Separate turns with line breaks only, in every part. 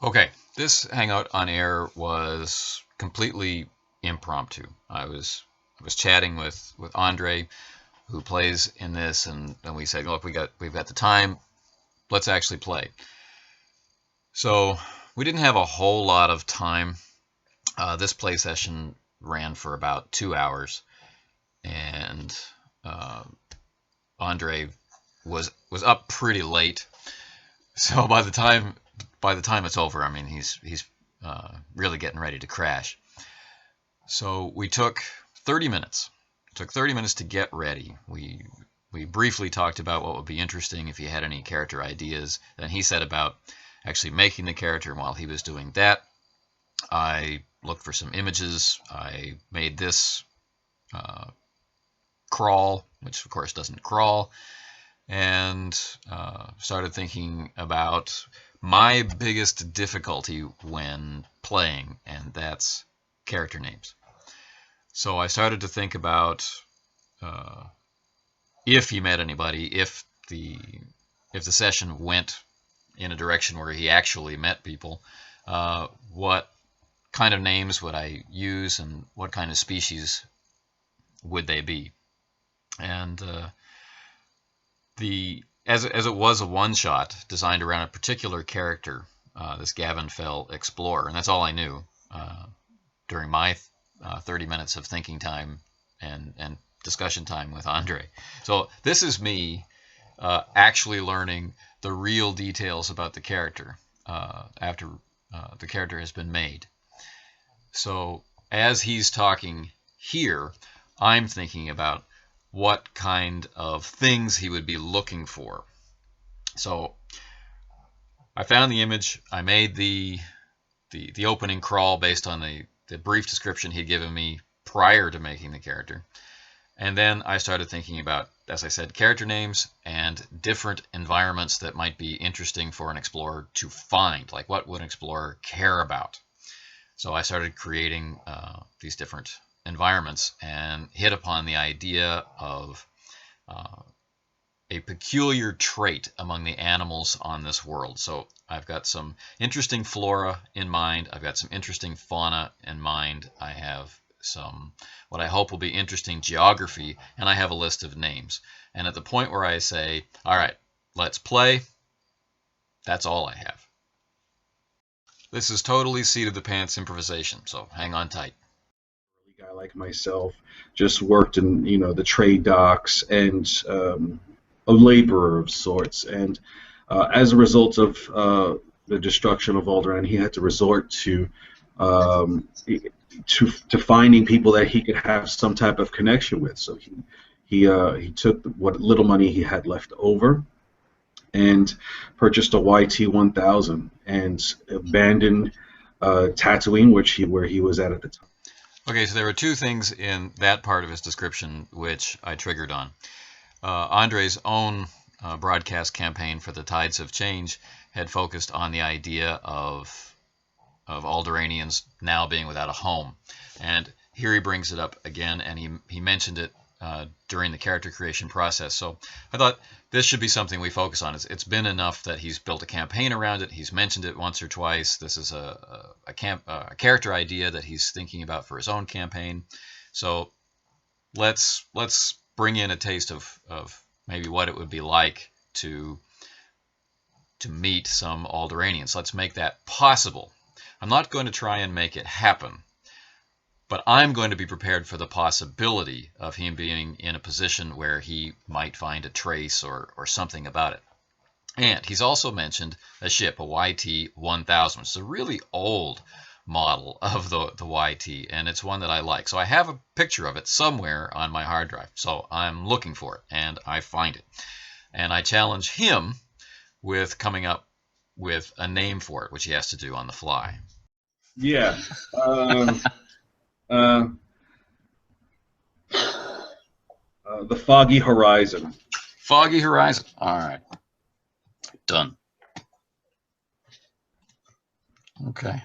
Okay, this hangout on air was completely impromptu. I was chatting with Andre, who plays in this, and we said, look, we've got the time. Let's actually play. So we didn't have a whole lot of time. This play session ran for about 2 hours, and uh, Andre was up pretty late. So by the time it's over, I mean he's really getting ready to crash. So we took 30 minutes. It took 30 minutes to get ready. We briefly talked about what would be interesting if he had any character ideas. Then he said about actually making the character. And while he was doing that, I looked for some images. I made this uh, crawl, which of course doesn't crawl, and started thinking about my biggest difficulty when playing, and that's character names. So I started to think about uh, if he met anybody, if the session went in a direction where he actually met people, what kind of names would I use, and what kind of species would they be? And the as it was a one shot designed around a particular character, this Gavin Fell Explorer, and that's all I knew during my 30 minutes of thinking time and discussion time with Andre. So this is me actually learning the real details about the character after the character has been made. So as he's talking here, I'm thinking about what kind of things he would be looking for. So I found the image. I made the opening crawl based on the brief description he'd given me prior to making the character. And then I started thinking about, as I said, character names and different environments that might be interesting for an explorer to find. Like, what would an explorer care about? So I started creating these different environments and hit upon the idea of uh, a peculiar trait among the animals on this world. So I've got some interesting flora in mind. I've got some interesting fauna in mind. I have some what I hope will be interesting geography, and I have a list of names. And at the point where I say, all right, let's play, that's all I have. This is totally seat of the pants improvisation, so hang on tight.
Guy like myself just worked in the trade docks and a laborer of sorts. And as a result of the destruction of Alderaan, he had to resort um, to finding people that he could have some type of connection with. So he took what little money he had left over and purchased a YT-1000 and abandoned Tatooine, where he was at the time.
Okay, so there were two things in that part of his description which I triggered on. Andre's own broadcast campaign for the Tides of Change had focused on the idea of Alderaanians now being without a home, and here he brings it up again, and he mentioned it during the character creation process. So I thought this should be something we focus on. It's been enough that he's built a campaign around it. He's mentioned it once or twice. This is a character idea that he's thinking about for his own campaign. So let's bring in a taste of maybe what it would be like to meet some Alderaanians. Let's make that possible. I'm not going to try and make it happen, but I'm going to be prepared for the possibility of him being in a position where he might find a trace or something about it. And he's also mentioned a ship, a YT-1000, which is a really old model of the YT, and it's one that I like. So I have a picture of it somewhere on my hard drive. So I'm looking for it, and I find it. And I challenge him with coming up with a name for it, which he has to do on the fly.
Yeah. Uh, uh, the Foggy Horizon.
Foggy Horizon. All right. Done. Okay.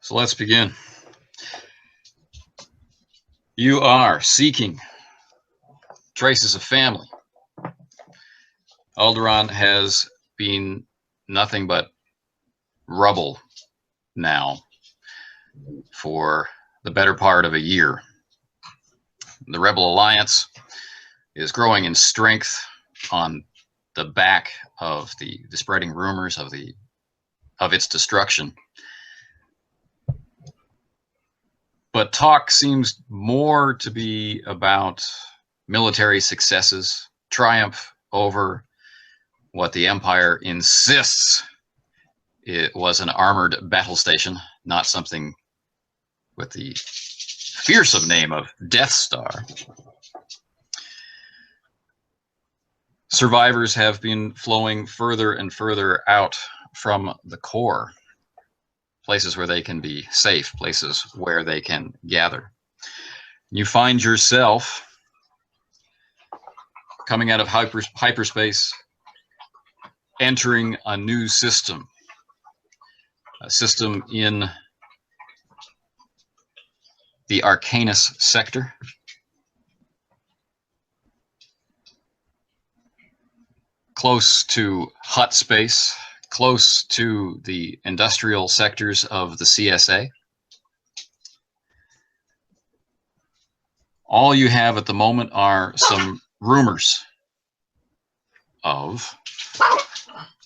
So let's begin. You are seeking traces of family. Alderaan has been nothing but rubble now for the better part of a year. The Rebel Alliance is growing in strength on the back of the spreading rumors of its destruction. But talk seems more to be about military successes, triumph over what the Empire insists it was an armored battle station, not something with the fearsome name of Death Star. Survivors have been flowing further and further out from the core, places where they can be safe, places where they can gather. You find yourself coming out of hyperspace, entering a new system, a system in the Arcanus sector. Close to hut space, close to the industrial sectors of the CSA. All you have at the moment are some rumors of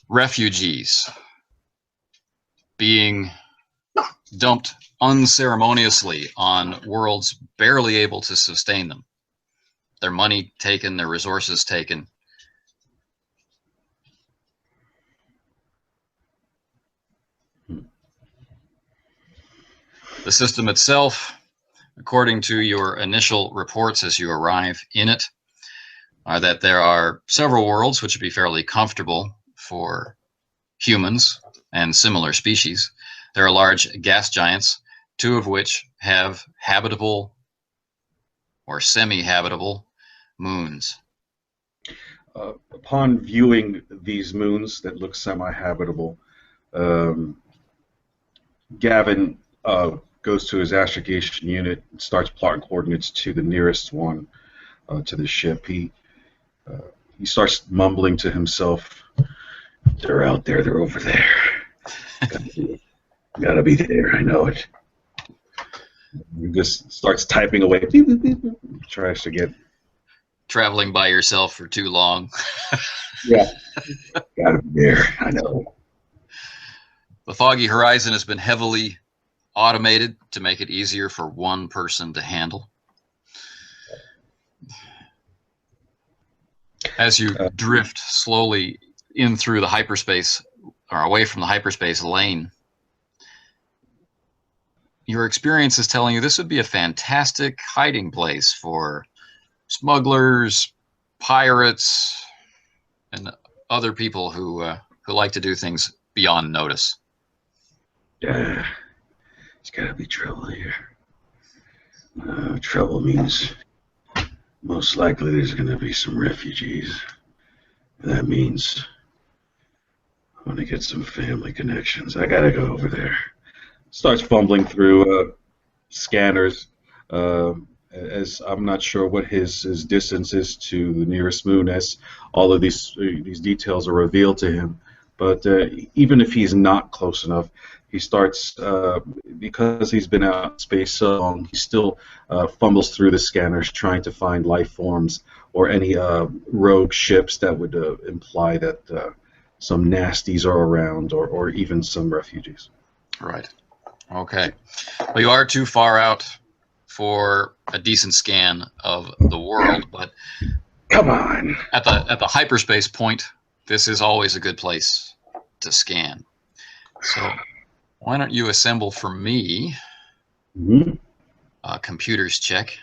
refugees being dumped unceremoniously on worlds barely able to sustain them. Their money taken, their resources taken. The system itself, according to your initial reports as you arrive in it, are that there are several worlds which would be fairly comfortable for humans and similar species. There are large gas giants, two of which have habitable or semi-habitable moons.
Upon viewing these moons that look semi-habitable, Gavin goes to his astrogation unit and starts plotting coordinates to the nearest one to the ship. He starts mumbling to himself, "They're out there. They're over there. Gotta be there. I know it." He just starts typing away. Tries to get
traveling by yourself for too long.
Yeah, gotta be there. I know.
The foggy horizon has been heavily automated to make it easier for one person to handle. As you drift slowly in through the hyperspace, or away from the hyperspace lane, your experience is telling you this would be a fantastic hiding place for smugglers, pirates, and other people who like to do things beyond notice.
There's gotta be trouble here. Trouble means most likely there's gonna be some refugees. That means I want to get some family connections. I gotta go over there. Starts fumbling through scanners, as I'm not sure what his distance is to the nearest moon, as all of these details are revealed to him. But even if he's not close enough, he starts, because he's been out in space so long, he still fumbles through the scanners trying to find life forms or any rogue ships that would imply that some nasties are around, or even some refugees.
Right. Okay. Well, you are too far out for a decent scan of the world, but
come on.
At the hyperspace point, this is always a good place to scan. So why don't you assemble for me a computers check?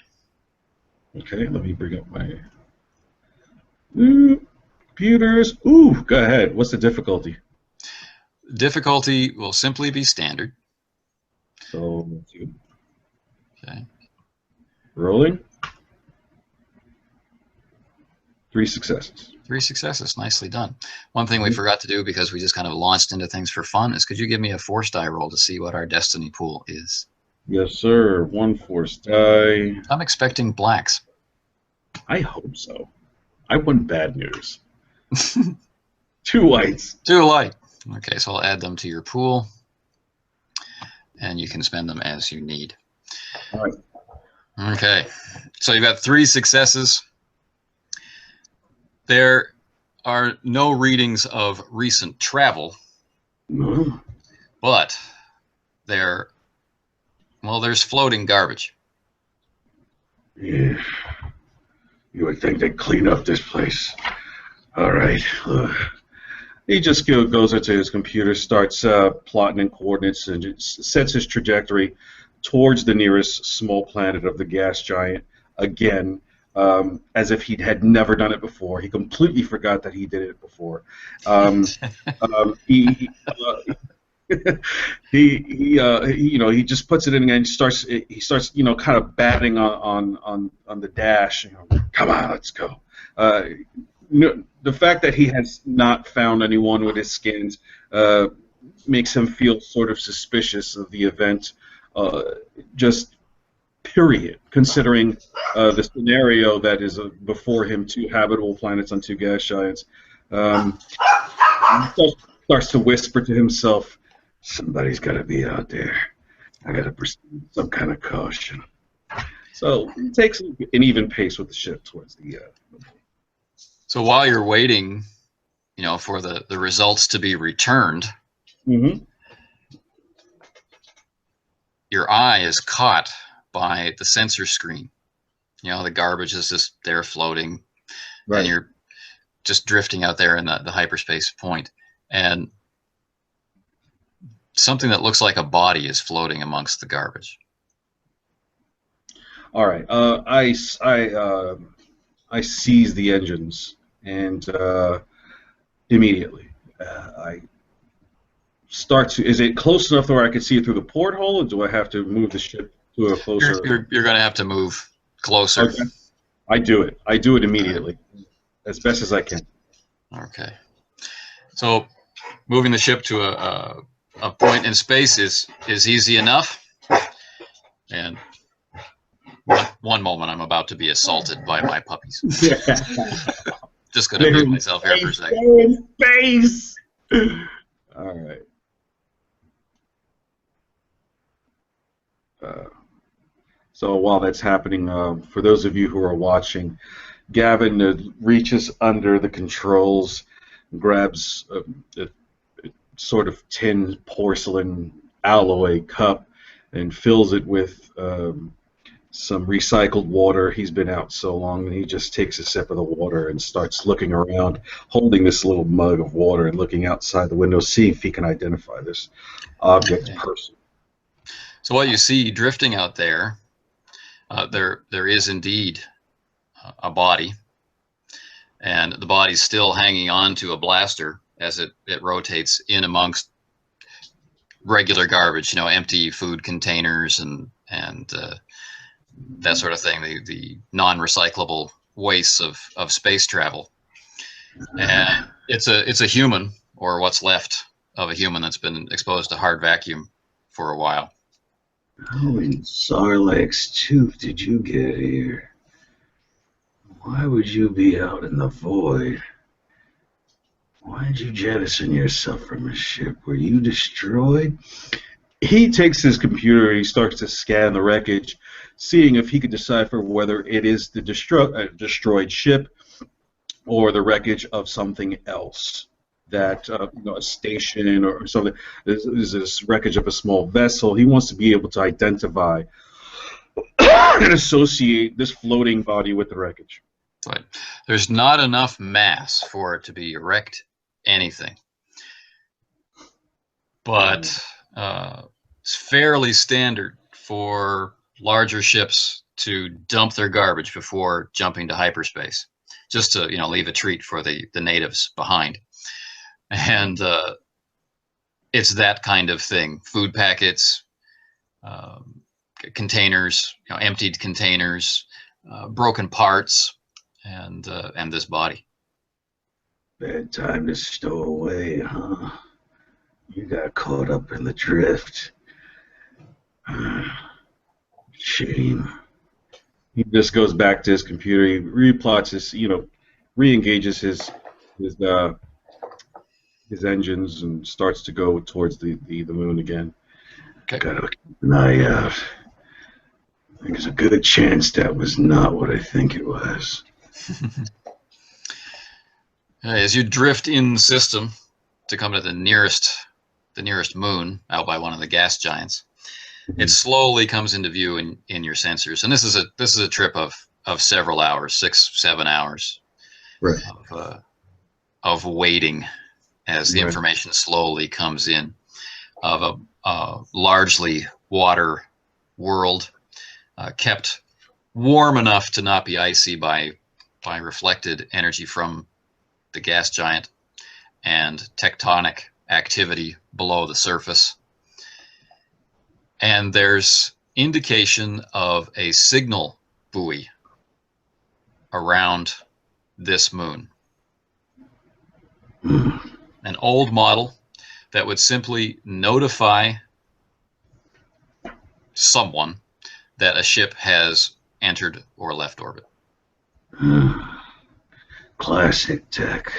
Okay, let me bring up my computers. Ooh, go ahead. What's the difficulty?
Difficulty will simply be standard.
So, let's see.
Okay.
Rolling. 3 successes.
3 successes. Nicely done. One thing we forgot to do, because we just kind of launched into things for fun, is could you give me a force die roll to see what our destiny pool is?
Yes, sir. 1 force die.
I'm expecting blacks.
I hope so. I want bad news. 2 whites.
2 light. Okay, so I'll add them to your pool, and you can spend them as you need.
All right.
Okay, so you've got 3 successes. There are no readings of recent travel, but there's floating garbage.
Yeah. You would think they'd clean up this place. All right. He just goes into his computer, starts plotting in coordinates, and sets his trajectory towards the nearest small planet of the gas giant again, as if he had never done it before. He completely forgot that he did it before. Um, he he just puts it in and he starts kind of batting on the dash. Come on, let's go. The fact that he has not found anyone with his scans makes him feel sort of suspicious of the event. Just period, considering the scenario that is before him: 2 habitable planets on 2 gas giants. He starts to whisper to himself, "Somebody's got to be out there. I got to proceed with some kind of caution." So he takes an even pace with the ship towards the.
So while you're waiting, for the results to be returned,
Mm-hmm.
your eye is caught by the sensor screen. The garbage is just there floating,
Right.
and you're just drifting out there in the hyperspace point, and something that looks like a body is floating amongst the garbage.
All right. I seize the engines and immediately I start to. Is it close enough to where I can see it through the porthole, or do I have to move the ship to a closer?
You're going to have to move closer.
Okay. I do it. I do it immediately, as best as I can.
Okay. So moving the ship to a point in space is easy enough. And one moment, I'm about to be assaulted by my puppies. Just going to mute myself here for a second.
Space. All right. So while that's happening, for those of you who are watching, Gavin reaches under the controls, grabs a sort of tin porcelain alloy cup, and fills it with some recycled water. He's been out so long, and he just takes a sip of the water and starts looking around, holding this little mug of water and looking outside the window, seeing if he can identify this object, person.
So what you see drifting out there, there is indeed a body, and the body's still hanging on to a blaster as it rotates in amongst regular garbage, empty food containers and that sort of thing, the non-recyclable wastes of space travel. And it's a human, or what's left of a human that's been exposed to hard vacuum for a while.
How in Sarlacc's tooth did you get here? Why would you be out in the void? Why'd you jettison yourself from a ship? Were you destroyed?
He takes his computer and he starts to scan the wreckage, seeing if he could decipher whether it is the destroyed ship or the wreckage of something else. That a station or something. Is this wreckage of a small vessel? He wants to be able to identify and associate this floating body with the wreckage.
But there's not enough mass for it to be wrecked anything. But it's fairly standard for larger ships to dump their garbage before jumping to hyperspace, just to leave a treat for the natives behind. And it's that kind of thing: food packets, containers, emptied containers, broken parts, and this body.
Bad time to stow away, huh? You got caught up in the drift. Shame.
He just goes back to his computer. He replots his, re-engages his his engines and starts to go towards the moon again.
Okay.
Gotta keep an eye out. There's a good chance that was not what I think it was.
As you drift in the system to come to the nearest moon out by one of the gas giants, it slowly comes into view in your sensors. And this is a trip of several hours, 6-7 hours
Right.
of waiting as the
Right.
information slowly comes in of a largely water world, kept warm enough to not be icy by reflected energy from the gas giant and tectonic activity below the surface. And there's indication of a signal buoy around this moon. An old model that would simply notify someone that a ship has entered or left orbit.
Classic tech.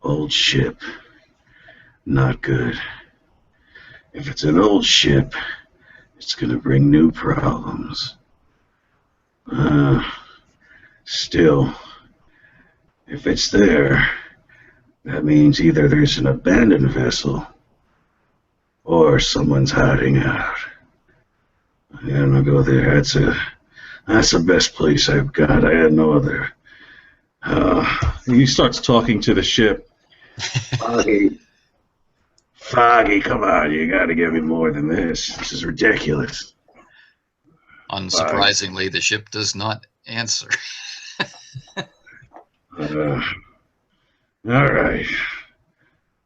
Old ship. Not good. If it's an old ship, it's gonna bring new problems. Still, if it's there, that means either there's an abandoned vessel or someone's hiding out. I'm gonna go there. That's the best place I've got. I had no other.
He starts talking to the ship.
Foggy, come on, you gotta give me more than this. This is ridiculous.
Unsurprisingly, the ship does not answer.
All right.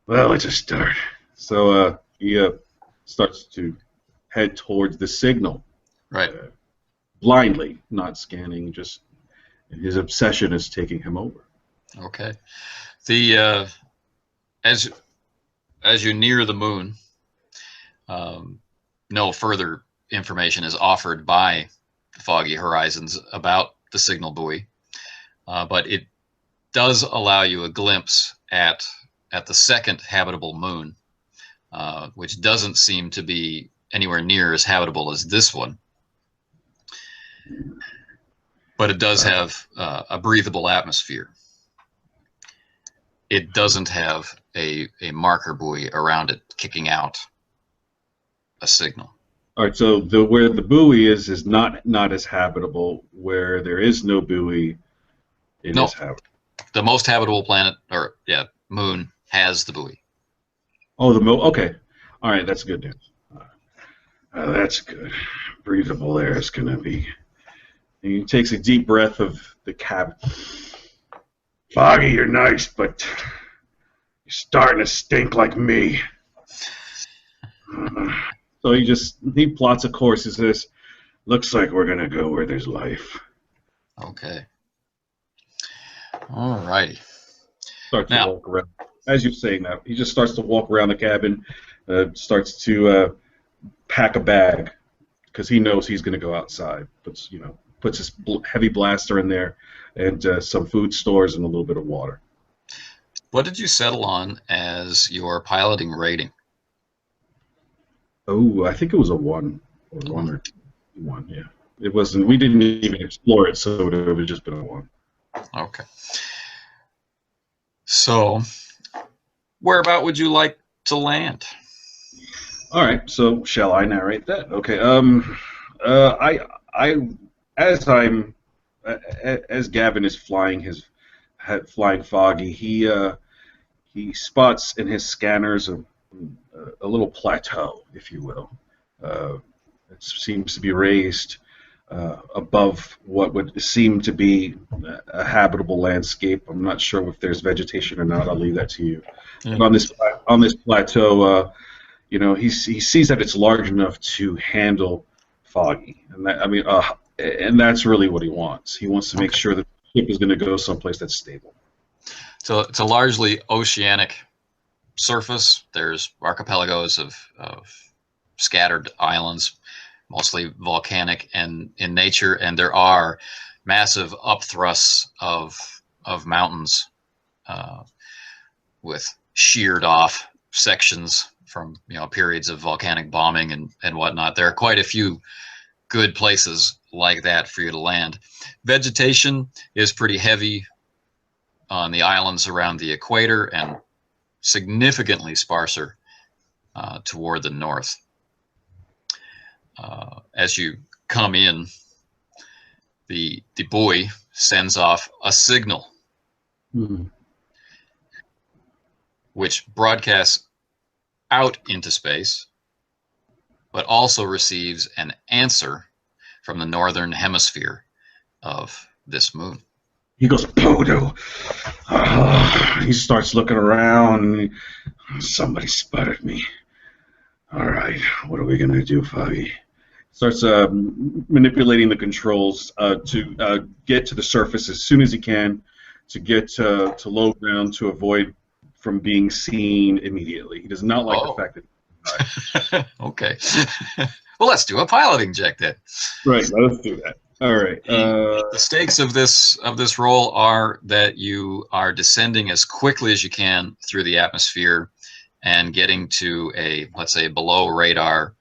Well, it's a start.
So he starts to head towards the signal.
Right.
Blindly, not scanning, just his obsession is taking him over.
Okay. The as you near the moon, no further information is offered by Foggy Horizons about the signal buoy, but it does allow you a glimpse at the second habitable moon, which doesn't seem to be anywhere near as habitable as this one. But it does have a breathable atmosphere. It doesn't have a marker buoy around it kicking out a signal.
All right, so where the buoy is not as habitable. Where there is no buoy, it is habitable.
The most habitable planet, or moon, has the buoy.
Oh, okay. All right, that's good news.
That's good. Breathable air is gonna be.
He takes a deep breath of the cabin.
Foggy, you're nice, but you're starting to stink like me.
So he plots a course. He says,
Looks like we're gonna go where there's life.
Okay. All righty.
Starts to walk around. As you're saying that, he just starts to walk around the cabin, starts to pack a bag because he knows he's going to go outside. Puts his heavy blaster in there and some food stores and a little bit of water.
What did you settle on as your piloting rating?
Oh, I think it was a 1 or 1 or 1. Yeah, it wasn't. We didn't even explore it, so it would have just been a 1.
Okay. So, whereabout would you like to land?
All right. So, shall I narrate that? Okay. As Gavin is flying Foggy, he spots in his scanners a little plateau, if you will. It seems to be raised above what would seem to be a habitable landscape. I'm not sure if there's vegetation or not. I'll leave that to you.
Yeah.
But on this plateau, he sees that it's large enough to handle Foggy, and that's really what he wants. He wants to make sure that the ship is going to go someplace that's stable.
So it's a largely oceanic surface. There's archipelagos of scattered islands, mostly volcanic and in nature, and there are massive upthrusts of mountains with sheared off sections from periods of volcanic bombing and whatnot. There are quite a few good places like that for you to land. Vegetation is pretty heavy on the islands around the equator and significantly sparser toward the north. As you come in, the buoy sends off a signal, which broadcasts out into space, but also receives an answer from the northern hemisphere of this moon.
He goes, Podo. He starts looking around. Somebody spotted me. All right, what are we going to do, Foggy? Starts manipulating the controls to get to the surface as soon as he can, to get to low ground to avoid from being seen immediately. He does not like the fact that.
Okay. Well, let's do a piloting check then.
Right, let us do that. All right.
The stakes of this roll are that you are descending as quickly as you can through the atmosphere and getting to a, let's say, below radar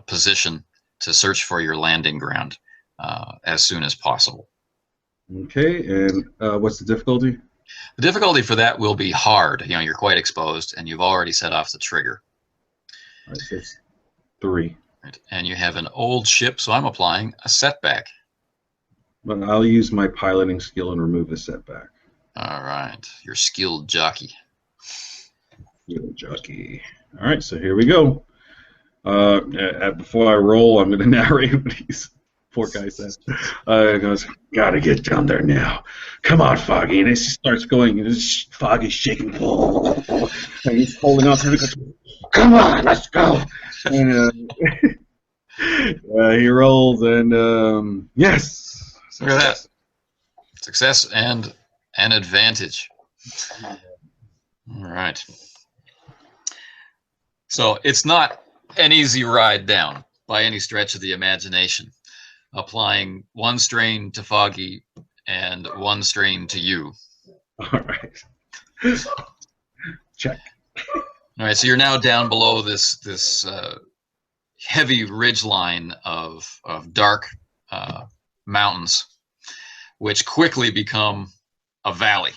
position to search for your landing ground as soon as possible.
Okay, and what's the difficulty?
The difficulty for that will be hard. You're quite exposed, and you've already set off the trigger.
All right, so it's 3.
Right. And you have an old ship, so I'm applying a setback.
But I'll use my piloting skill and remove the setback.
All right, you're skilled jockey.
Skilled jockey. All right, so here we go. Before I roll, I'm going to narrate what he's. Poor guy says. He goes, gotta get down there now. Come on, Foggy. And he starts going, and Foggy's shaking. And he's holding on to it. Come on, let's go. And he rolls, and yes.
Look at that. Success and an advantage. All right. So it's not an easy ride down by any stretch of the imagination. Applying one strain to Foggy and one strain to you.
All right. Check.
All right, so you're now down below this heavy ridge line of dark mountains, which quickly become a valley.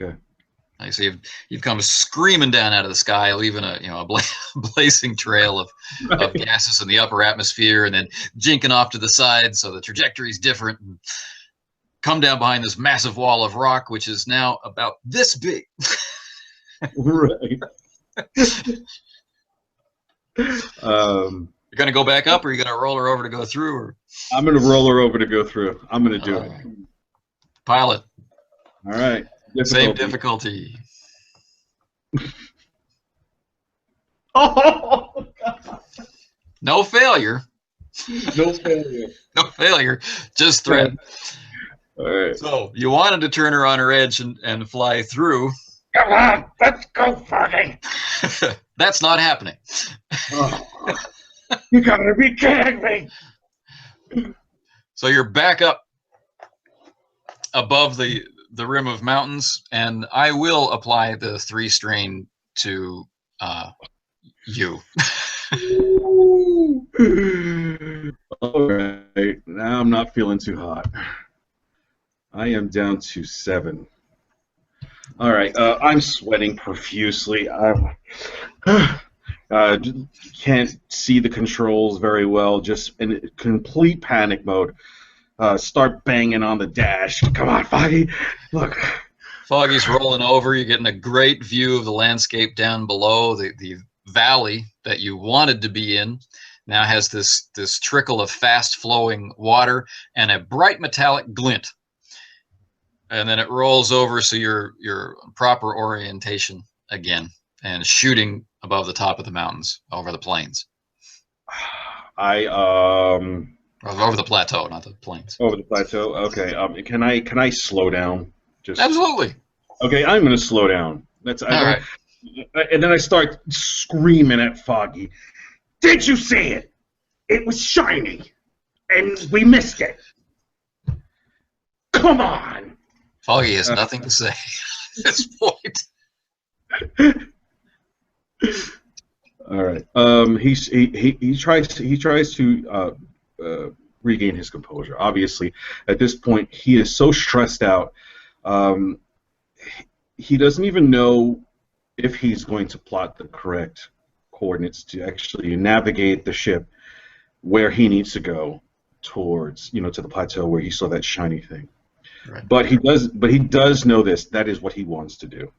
Okay.
So you've come screaming down out of the sky, leaving a blazing trail of gases in the upper atmosphere, and then jinking off to the side, so the trajectory is different. And come down behind this massive wall of rock, which is now about this big.
Right.
You're gonna go back up, or you're gonna roll her over to go through? Or
I'm gonna roll her over to go through. I'm gonna do it.
Pilot.
All right.
Same difficulty.
Oh, God.
No failure.
No failure.
No failure. Just threat.
All right.
So you wanted to turn her on her edge and fly through.
Come on, let's go, Foggy.
That's not happening.
Oh, you gotta be kidding me.
So you're back up above the rim of mountains, and I will apply the 3 strain to you.
All right, now I'm not feeling too hot. I am down to 7. All right, I'm sweating profusely. I can't see the controls very well, just in complete panic mode. Start banging on the dash. Come on, Foggy. Look.
Foggy's rolling over. You're getting a great view of the landscape down below. The valley that you wanted to be in now has this trickle of fast-flowing water and a bright metallic glint. And then it rolls over, so you're proper orientation again, and shooting above the top of the mountains, over the plains. Over the plateau, not the plains.
Over the plateau. Okay. Can I slow down? Just
absolutely.
Okay, I'm gonna slow down. That's
all right.
And then I start screaming at Foggy. Did you see it? It was shiny, and we missed it. Come on.
Foggy has nothing to say. this point.
All right. He tries to regain his composure. Obviously, at this point, he is so stressed out. Um, he doesn't even know if he's going to plot the correct coordinates to actually navigate the ship where he needs to go towards, to the plateau where he saw that shiny thing.
Right.
But he does know this. That is what he wants to do.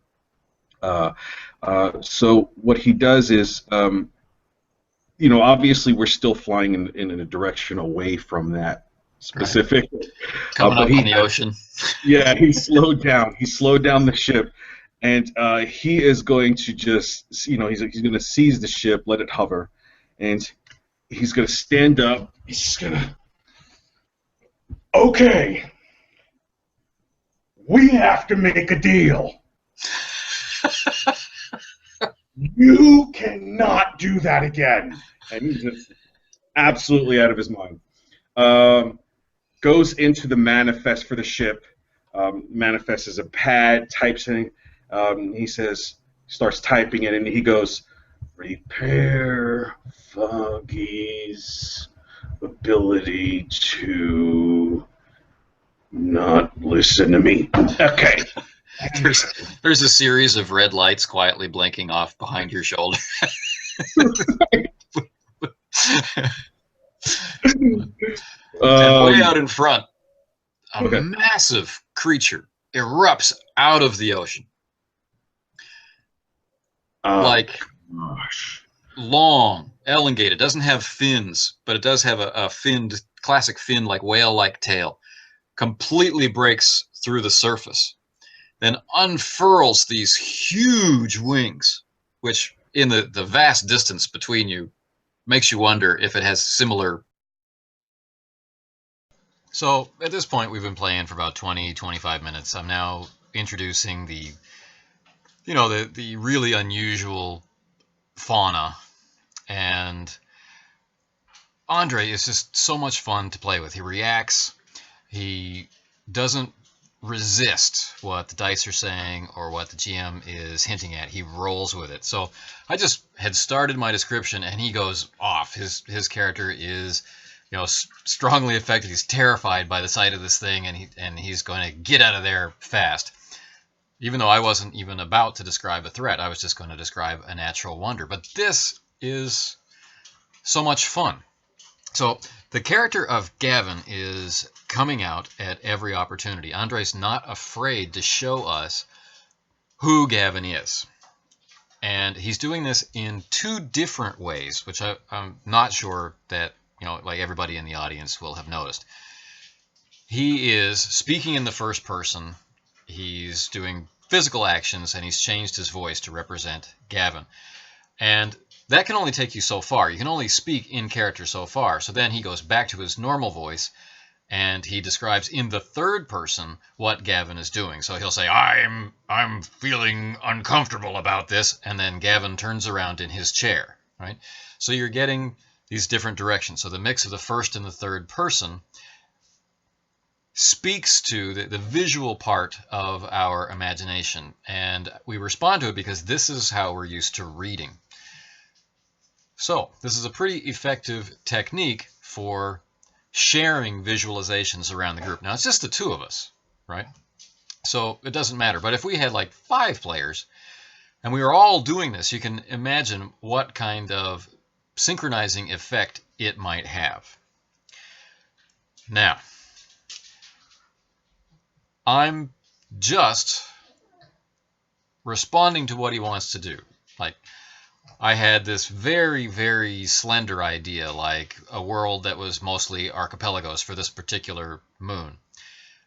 So what he does is, obviously we're still flying in a direction away from that specific.
Right. Coming up on the ocean.
Yeah, he slowed down. He slowed down the ship, and he is going to just, he's going to seize the ship, let it hover, and he's going to stand up. He's just going to, okay, we have to make a deal. You cannot do that again. And he's just absolutely out of his mind. Goes into the manifest for the ship. Manifest is a pad, types in. He starts typing it, and he goes, repair Foggy's ability to not listen to me. Okay.
There's a series of red lights quietly blinking off behind your shoulder. And way out in front, a massive creature erupts out of the ocean. Long, elongated. It doesn't have fins, but it does have a finned, classic fin, like whale-like tail. Completely breaks through the surface. Then unfurls these huge wings, which in the vast distance between you makes you wonder if it has similar. So at this point, we've been playing for about 20-25 minutes. I'm now introducing the really unusual fauna, and Andre is just so much fun to play with. He reacts. He doesn't resist what the dice are saying or what the GM is hinting at. He rolls with it. So I just had started my description, and he goes off. His character is, strongly affected. He's terrified by the sight of this thing, and he's going to get out of there fast. Even though I wasn't even about to describe a threat, I was just going to describe a natural wonder. But this is so much fun. So the character of Gavin is coming out at every opportunity. Andre's not afraid to show us who Gavin is. And he's doing this in two different ways, which I'm not sure that, like everybody in the audience will have noticed. He is speaking in the first person. He's doing physical actions, and he's changed his voice to represent Gavin. And that can only take you so far. You can only speak in character so far. So then he goes back to his normal voice, and he describes in the third person what Gavin is doing. So he'll say, I'm feeling uncomfortable about this, and then Gavin turns around in his chair, right? So you're getting these different directions. So the mix of the first and the third person speaks to the visual part of our imagination, and we respond to it because this is how we're used to reading. So this is a pretty effective technique for sharing visualizations around the group. Now, it's just the two of us, right? So it doesn't matter. But if we had like 5 players and we were all doing this, you can imagine what kind of synchronizing effect it might have. Now, I'm just responding to what he wants to do. Like, I had this very, very slender idea, like a world that was mostly archipelagos for this particular moon.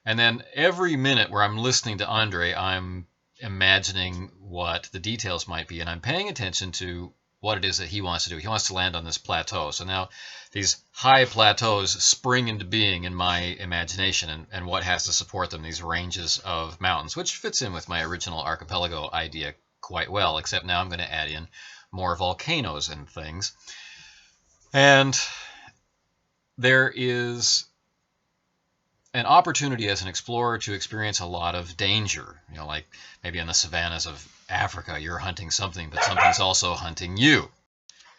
And then every minute where I'm listening to Andre, I'm imagining what the details might be, and I'm paying attention to what it is that he wants to do. He wants to land on this plateau. So now these high plateaus spring into being in my imagination, and what has to support them, these ranges of mountains, which fits in with my original archipelago idea quite well, except now I'm going to add in more volcanoes and things. And there is an opportunity as an explorer to experience a lot of danger. You know, like maybe in the savannas of Africa, you're hunting something, but something's also hunting you.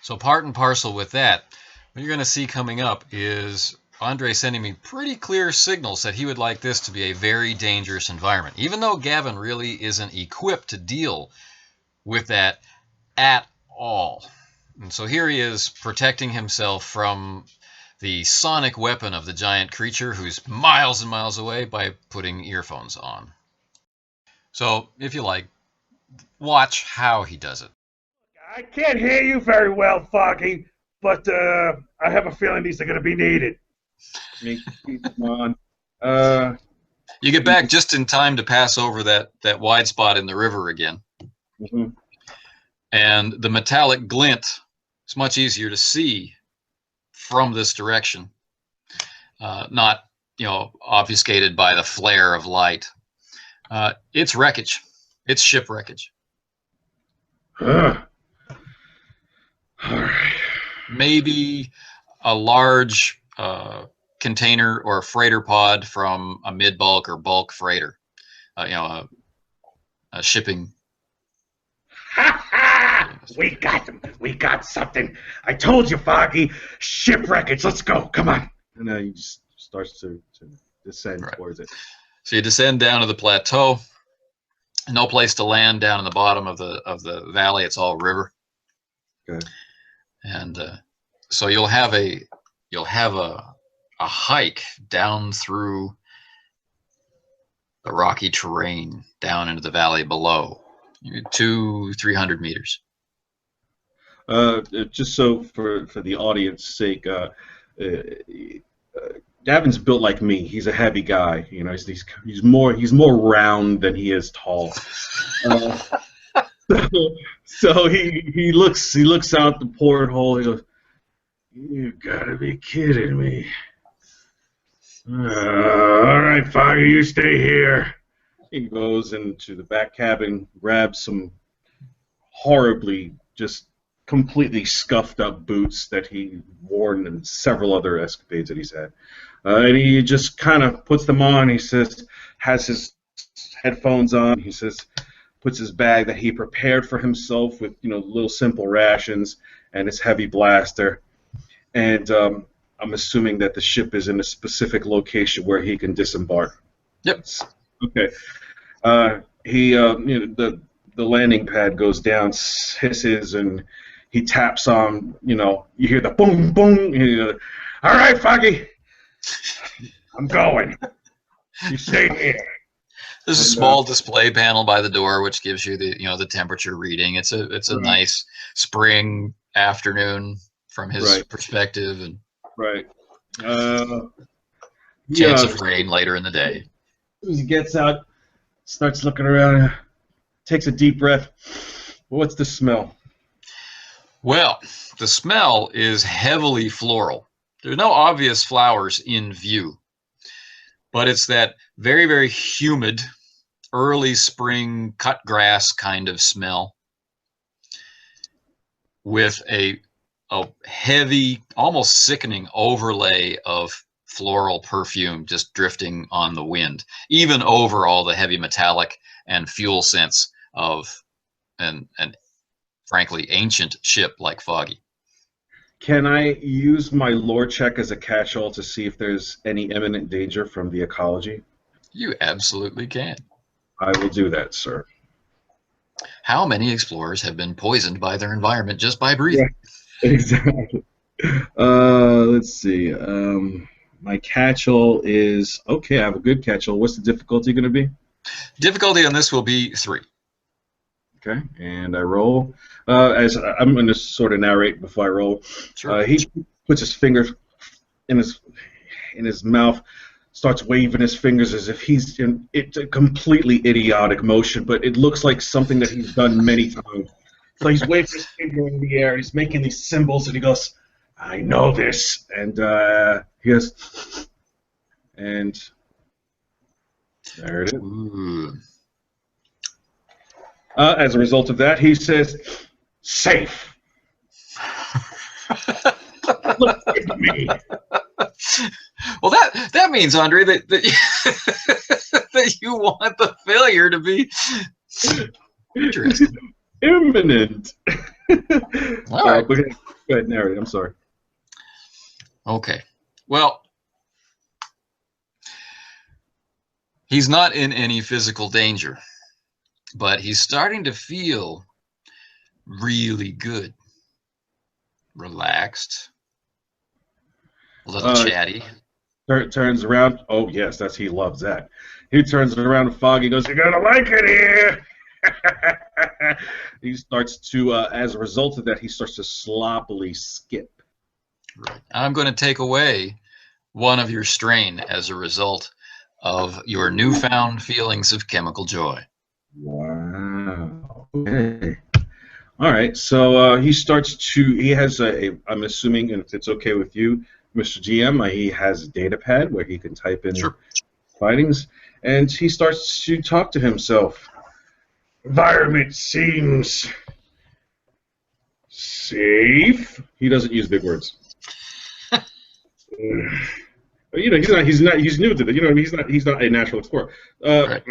So part and parcel with that, what you're going to see coming up is Andre sending me pretty clear signals that he would like this to be a very dangerous environment, even though Gavin really isn't equipped to deal with that at all. And so here he is protecting himself from the sonic weapon of the giant creature who's miles and miles away by putting earphones on. So, if you like, watch how he does it.
I can't hear you very well, Foggy, but I have a feeling these are going to be needed.
Come on.
You get back just in time to pass over that wide spot in the river again.
Mm-hmm.
And the metallic glint is much easier to see from this direction, not obfuscated by the flare of light. It's wreckage. It's ship wreckage.
All right.
Maybe a large container or freighter pod from a mid-bulk or bulk freighter. A shipping.
We got them. We got something. I told you, Foggy. Ship wreckage. Let's go. Come on.
And then he just starts to descend towards it.
So you descend down to the plateau. No place to land down in the bottom of the valley. It's all river.
Okay.
And so you'll have a hike down through the rocky terrain down into the valley below, 200-300 meters.
Just so for the audience sake, Gavin's built like me. He's a heavy guy. You know, he's more round than he is tall. So he looks out the porthole. He goes, "You gotta be kidding me!"
All right, Foggy, you stay here.
He goes into the back cabin, grabs some horribly, just completely scuffed up boots that he worn in several other escapades that he's had. And he just kind of puts them on. He says, has his headphones on. He says, puts his bag that he prepared for himself with, little simple rations and his heavy blaster. And I'm assuming that the ship is in a specific location where he can disembark.
Yep.
Okay. The landing pad goes down, hisses, and he taps on. You hear the boom, boom. All right, Foggy.
I'm going. You stay here.
There's a small display panel by the door which gives you the temperature reading. It's a nice spring afternoon from his perspective, and chance of rain later in the day.
As he gets out, starts looking around, takes a deep breath. What's the smell?
Well, the smell is heavily floral. There's no obvious flowers in view, but it's that very, very humid, early spring cut grass kind of smell with a heavy, almost sickening overlay of floral perfume just drifting on the wind, even over all the heavy metallic and fuel scents of an frankly ancient ship like Foggy.
Can I use my lore check as a catch-all to see if there's any imminent danger from the ecology?
You absolutely can.
I will do that, sir.
How many explorers have been poisoned by their environment just by breathing?
Yeah, exactly. Let's see. My catch-all is... Okay, I have a good catch-all. What's the difficulty going to be?
Difficulty on this will be 3.
Okay, and I roll. As I'm going to sort of narrate before I roll.
Sure.
He puts his fingers in his mouth, starts waving his fingers as if it's a completely idiotic motion, but it looks like something that he's done many times. So he's waving his finger in the air. He's making these symbols, and he goes, "I know this." And he goes, and there it is.
Ooh.
As a result of that, he says, "Safe." Look at me.
Well, that means, Andre, that you want the failure to be interesting.
Imminent.
All right.
But go ahead, narrate. I'm sorry.
Okay. Well, he's not in any physical danger, but he's starting to feel really good, relaxed, a little chatty.
Turns around. Oh yes, he loves that. He turns around to Foggy. Goes, "You're gonna like it here." He starts to, as a result of that, he starts to sloppily skip.
Right. I'm going to take away one of your strain as a result of your newfound feelings of chemical joy.
Wow. Okay. All right. So he starts to. He has I'm assuming, and if it's okay with you, Mr. GM, he has a data pad where he can type in findings, and he starts to talk to himself. Environment seems safe. He doesn't use big words. He's new to it. He's not a natural explorer.
Right.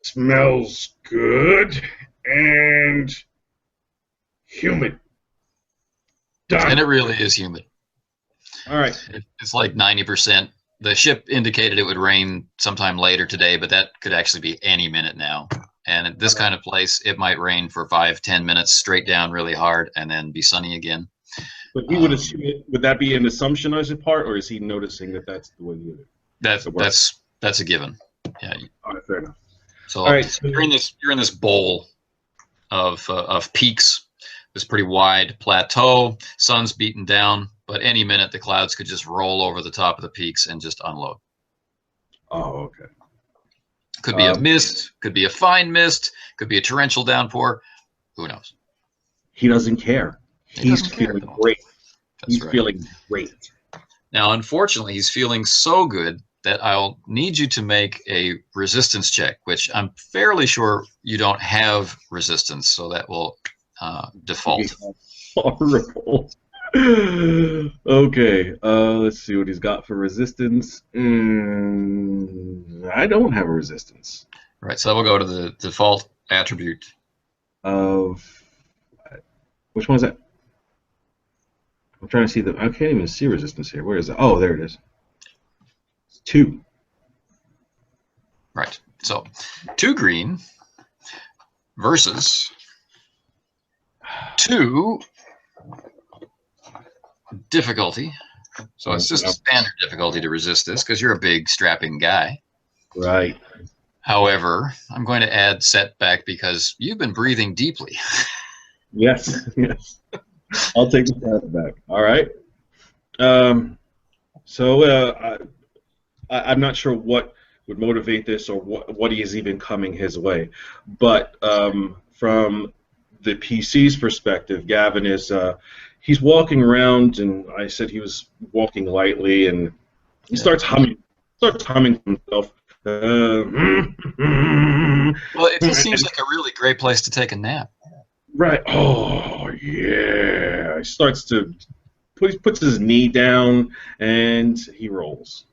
Smells good and humid. Done.
And it really is humid.
All right.
It's like 90%. The ship indicated it would rain sometime later today, but that could actually be any minute now. And at this kind of place, it might rain for 5-10 minutes straight down really hard and then be sunny again.
But he would assume would that be an assumption on his part, or is he noticing that that's the way you do it?
That's a given. Yeah.
All right, fair enough.
So,
all right, so
you're in this bowl of peaks, this pretty wide plateau. Sun's beaten down, but any minute the clouds could just roll over the top of the peaks and just unload.
Oh, okay.
Could be a mist, could be a fine mist, could be a torrential downpour. Who knows?
He doesn't care. He's feeling great. He's feeling great.
Now, unfortunately, he's feeling so good that I'll need you to make a resistance check, which I'm fairly sure you don't have resistance, so that will default.
Horrible. Okay, let's see what he's got for resistance. I don't have a resistance.
Right, so we'll go to the default attribute.
Of which one is that? I'm trying to see I can't even see resistance here. Where is it? Oh, there it is. It's 2.
Right, so 2 green versus 2 difficulty. So it's just a standard difficulty to resist this because you're a big strapping guy.
Right.
However, I'm going to add setback because you've been breathing deeply.
Yes. Yes. I'll take the setback. All right. I'm not sure what would motivate this or what he is even coming his way, but from the PC's perspective, Gavin is he's walking around, and I said he was walking lightly, and he starts humming to himself.
Well, it just seems like a really great place to take a nap.
Right. Oh yeah. He starts to puts his knee down and he rolls.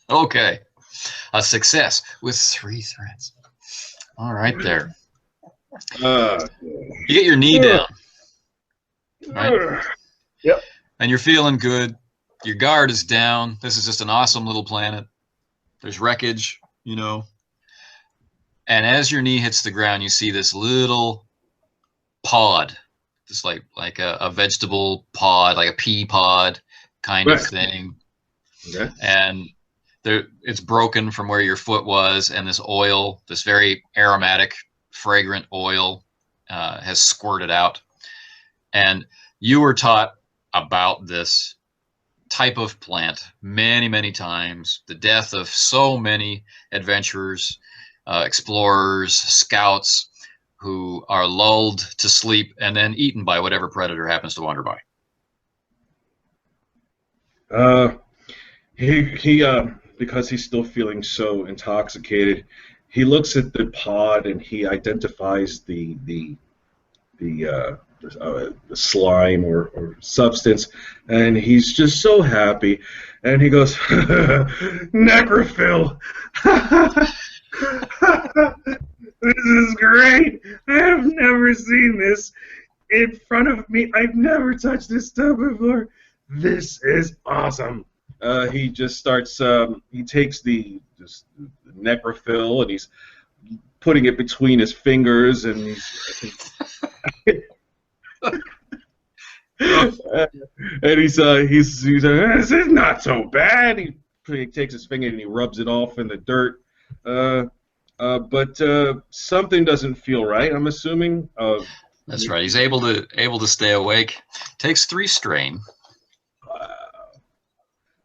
Okay. A success with 3 threats. All right there. You get your knee down. Right?
Yep.
And you're feeling good. Your guard is down. This is just an awesome little planet. There's wreckage, And as your knee hits the ground, you see this little pod, just like a vegetable pod, like a pea pod kind of thing.
Okay.
And it's broken from where your foot was, and this oil, this very aromatic, fragrant oil, has squirted out. And you were taught about this type of plant many, many times. The death of so many adventurers, explorers, scouts who are lulled to sleep and then eaten by whatever predator happens to wander by.
He because he's still feeling so intoxicated, he looks at the pod and he identifies the slime or substance, and he's just so happy, and he goes, "Necrophil, this is great. I have never seen this in front of me. I've never touched this stuff before. This is awesome." He just starts. He takes the necrophil and he's putting it between his fingers, and he's this is not so bad. He takes his finger and he rubs it off in the dirt. But something doesn't feel right, I'm assuming.
That's right. He's able to stay awake. Takes 3 strain.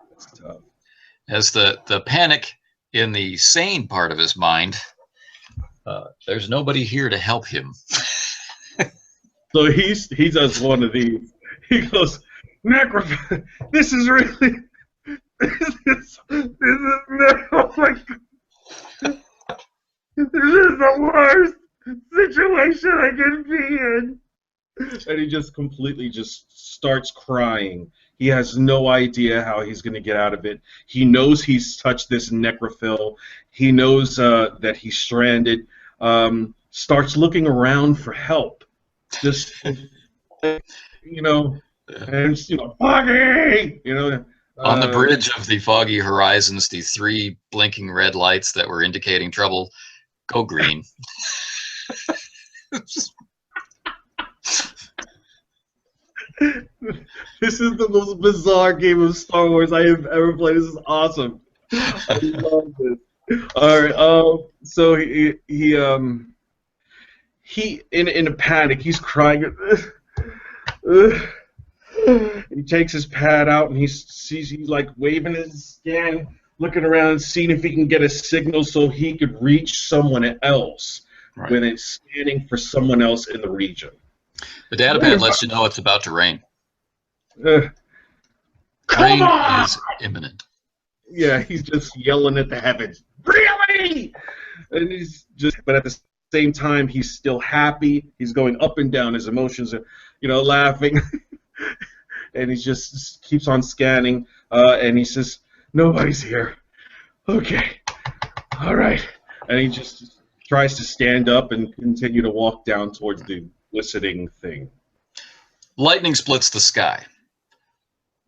That's tough.
As the panic in the sane part of his mind, there's nobody here to help him.
So he does one of these. He goes, "Necrophil, this is really, oh my God. This is the worst situation I can be in." And he just completely just starts crying. He has no idea how he's going to get out of it. He knows he's touched this necrophil. He knows that he's stranded. Starts looking around for help. Just, and Foggy,
On the bridge of the foggy horizons, the 3 blinking red lights that were indicating trouble go green.
This is the most bizarre game of Star Wars I have ever played. This is awesome. I love this. All right. So he in a panic. He's crying. He takes his pad out and he's like waving his scan, looking around, seeing if he can get a signal so he could reach someone else when it's scanning for someone else in the region.
The datapad lets you know it's about to rain.
Rain
is imminent.
Yeah, he's just yelling at the heavens. Really? And but at the same time, he's still happy. He's going up and down. His emotions are, laughing. And he just keeps on scanning. And he says, "Nobody's here. Okay. All right." And he just tries to stand up and continue to walk down towards the glistening thing.
Lightning splits the sky.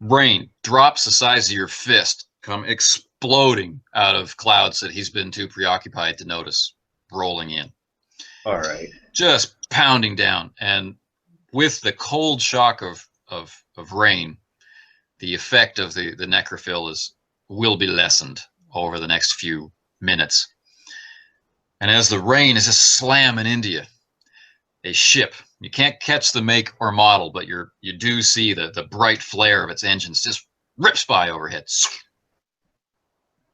Rain, drops the size of your fist, come exploding out of clouds that he's been too preoccupied to notice, rolling in.
All right.
Just pounding down. And with the cold shock of rain, the effect of the necrophil will be lessened over the next few minutes. And as the rain is just slamming into you, a ship, you can't catch the make or model, but you do see the bright flare of its engines just rips by overhead.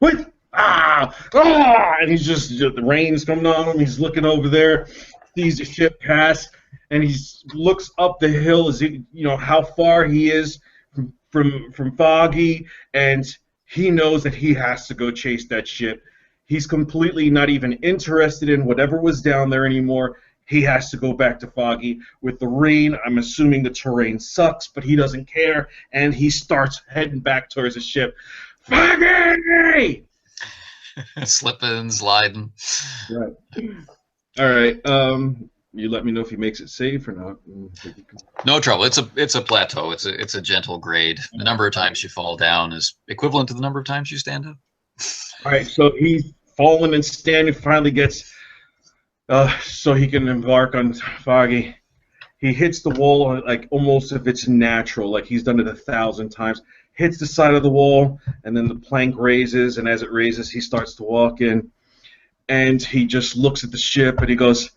What? And he's just, the rain's coming on him. He's looking over there, sees the ship pass, and he looks up the hill as how far he is from Foggy, and he knows that he has to go chase that ship. He's completely not even interested in whatever was down there anymore. He has to go back to Foggy. With the rain, I'm assuming the terrain sucks, but he doesn't care, and he starts heading back towards the ship. Foggy!
Slipping, sliding.
Right. All right. You let me know if he makes it safe or not.
No trouble. It's a plateau. It's a gentle grade. The number of times you fall down is equivalent to the number of times you stand up.
All right. So he's fallen and standing. Finally gets so he can embark on Foggy. He hits the wall like almost if it's natural, like he's done it 1,000 times. Hits the side of the wall, and then the plank raises, and as it raises, he starts to walk in, and he just looks at the ship, and he goes,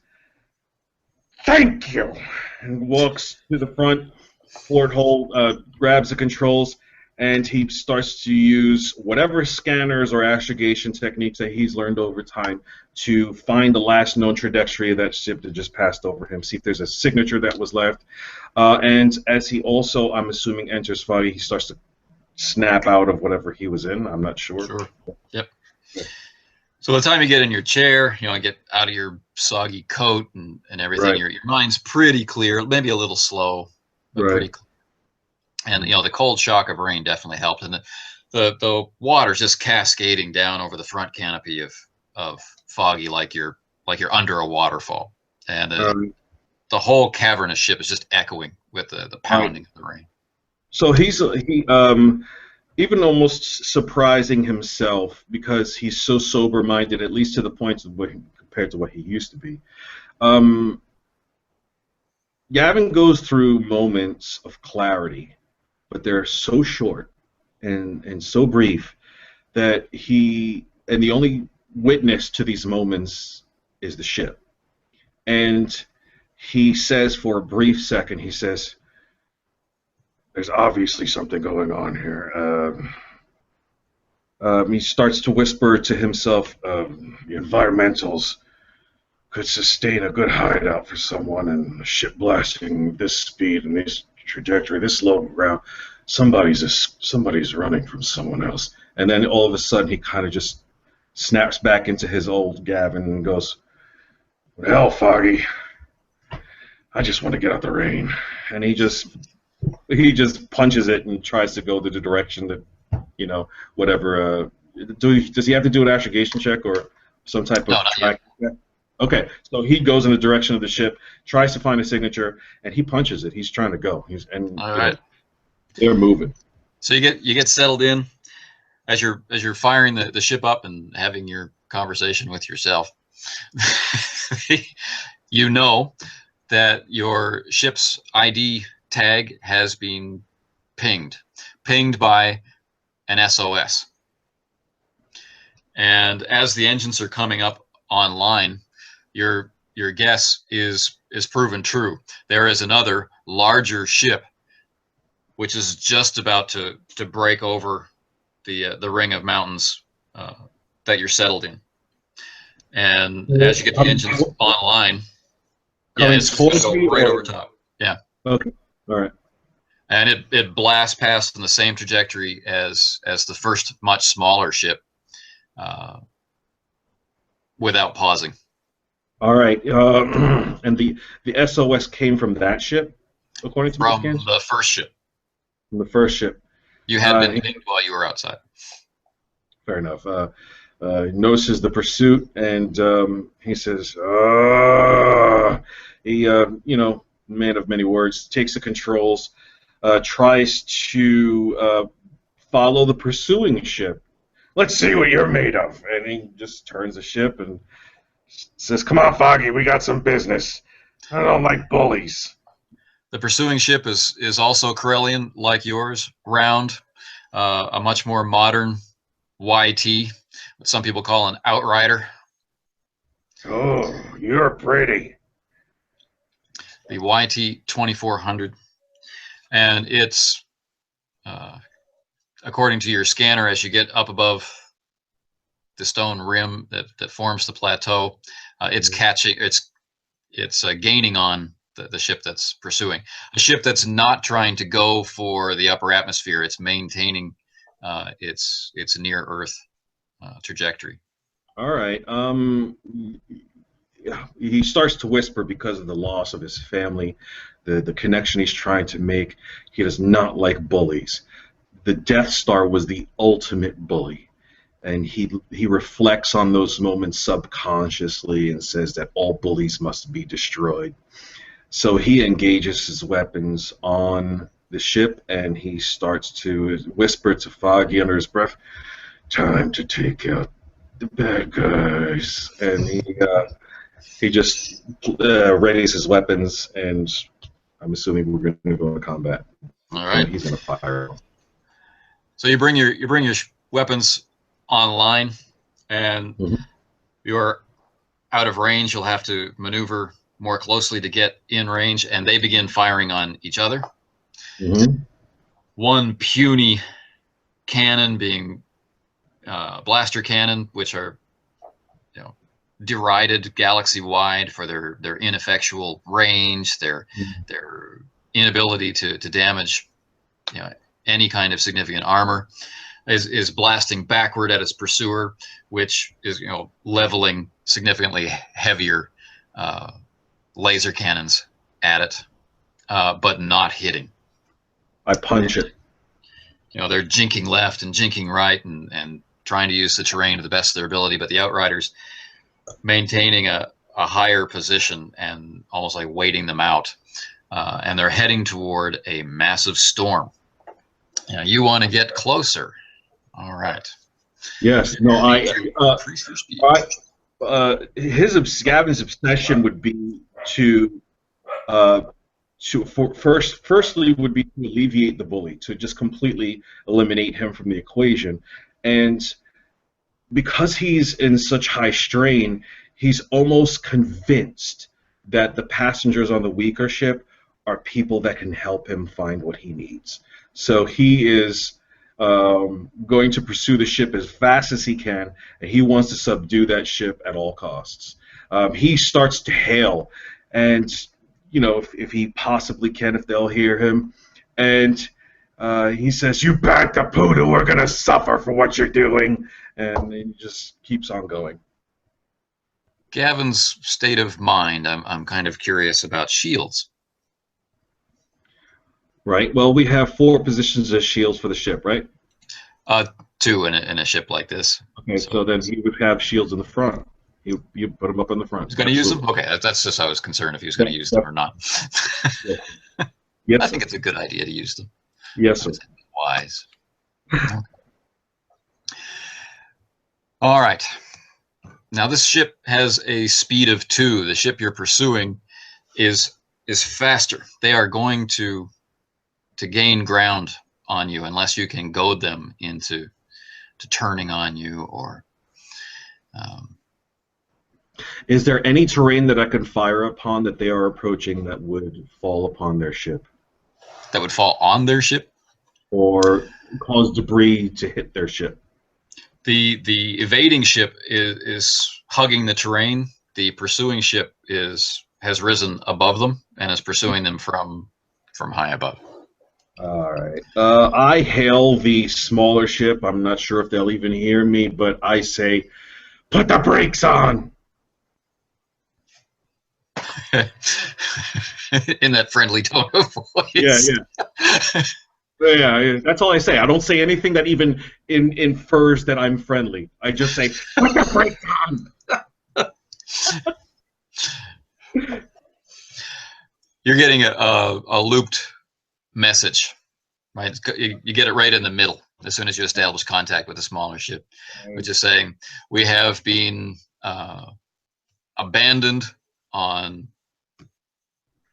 "Thank you," and walks to the front porthole, grabs the controls, and he starts to use whatever scanners or astrogation techniques that he's learned over time to find the last known trajectory of that ship that just passed over him, see if there's a signature that was left. And as he also, I'm assuming, enters Foggy, he starts to snap out of whatever he was in. I'm not sure.
Sure. Yep. So by the time you get in your chair, get out of your soggy coat and everything,
Right.
your mind's pretty clear, maybe a little slow, but
Right.
pretty clear. And the cold shock of rain definitely helped. And the water's just cascading down over the front canopy of Foggy like you're under a waterfall. And the whole cavernous ship is just echoing with the pounding of the rain.
So he even almost surprising himself because he's so sober minded, at least to the point of compared to what he used to be. Gavin goes through moments of clarity, but they're so short and so brief that the only witness to these moments is the ship. And he says for a brief second, he says, "There's obviously something going on here." He starts to whisper to himself, "The environmentals could sustain a good hideout for someone, and a ship blasting this speed and this trajectory, this low ground, somebody's running from someone else." And then all of a sudden, he kind of just snaps back into his old Gavin and goes, "Hell, Foggy, I just want to get out the rain." And he just punches it and tries to go to the direction that, whatever. Does he have to do an astrogation check or some type of track? Okay, so he goes in the direction of the ship, tries to find a signature, and he punches it. He's trying to go.
All right.
They're moving.
So you get settled in as you're firing the ship up and having your conversation with yourself. You know that your ship's ID tag has been pinged by an SOS. And as the engines are coming up online, your guess is proven true. There is another larger ship which is just about to break over the ring of mountains that you're settled in. And as you get the engines online, it's going to go right over top. Yeah.
Okay. All right.
And it blasts past in the same trajectory as the first much smaller ship, without pausing.
All right. And the SOS came from that ship, according to
from
scans?
the first ship.
From the first ship.
You had been pinged while you were outside.
Fair enough. Notices the pursuit, and he says, man of many words, takes the controls, tries to follow the pursuing ship. "Let's see what you're made of." And he just turns the ship and says, "Come on, Foggy, we got some business. I don't like bullies."
The pursuing ship is also Corellian, like yours, round, a much more modern YT, what some people call an outrider.
Oh, you're pretty.
The YT 2400, and it's according to your scanner, as you get up above the stone rim that forms the plateau, it's gaining on the ship that's pursuing. A ship that's not trying to go for the upper atmosphere. It's maintaining its near Earth trajectory.
All right. He starts to whisper because of the loss of his family, the connection he's trying to make. He does not like bullies. The Death Star was the ultimate bully, and he reflects on those moments subconsciously and says that all bullies must be destroyed. So he engages his weapons on the ship, and he starts to whisper to Foggy under his breath, "Time to take out the bad guys." And he just readies his weapons, and I'm assuming we're going to go into combat.
All right.
He's going to fire.
So you bring your weapons online, and you're out of range. You'll have to maneuver more closely to get in range, and they begin firing on each other. One puny cannon being blaster cannon, which are derided galaxy-wide for their ineffectual range, their inability to damage any kind of significant armor. is blasting backward at its pursuer, which is leveling significantly heavier laser cannons at it, but not hitting.
I punch it.
They're jinking left and jinking right and trying to use the terrain to the best of their ability, but the Outriders maintaining a higher position and almost like waiting them out. And they're heading toward a massive storm. You want to get closer. All right.
Yes. No, Gavin's obsession would be firstly would be to alleviate the bully, to just completely eliminate him from the equation. And because he's in such high strain, he's almost convinced that the passengers on the weaker ship are people that can help him find what he needs. So he is going to pursue the ship as fast as he can, and he wants to subdue that ship at all costs. He starts to hail, and if he possibly can, if they'll hear him, and he says, "You bad Caputo, we're gonna suffer for what you're doing," and he just keeps on going.
Gavin's state of mind, I'm kind of curious about shields.
Right. Well, we have 4 positions as shields for the ship, right?
2 in a ship like this.
Okay, so then he would have shields in the front. You put them up in the front.
He's going to use them? Okay, that's just I was concerned if he was going to use them or not.
Yes,
I think it's a good idea to use them.
Yes, sir.
Wise. All right. Now this ship has a speed of 2. The ship you're pursuing is faster. They are going to gain ground on you unless you can goad them into turning on you or.
Is there any terrain that I can fire upon that they are approaching that would fall upon their ship?
That would fall on their ship?
Or cause debris to hit their ship?
The evading ship is hugging the terrain. The pursuing ship has risen above them and is pursuing them from high above.
All right. I hail the smaller ship. I'm not sure if they'll even hear me, but I say, "Put the brakes on!"
In that friendly tone of voice.
Yeah. Yeah, that's all I say. I don't say anything that even infers that I'm friendly. I just say, "Put the brakes on!"
You're getting a looped message, right? You get it right in the middle as soon as you establish contact with a smaller ship, which is saying we have been abandoned on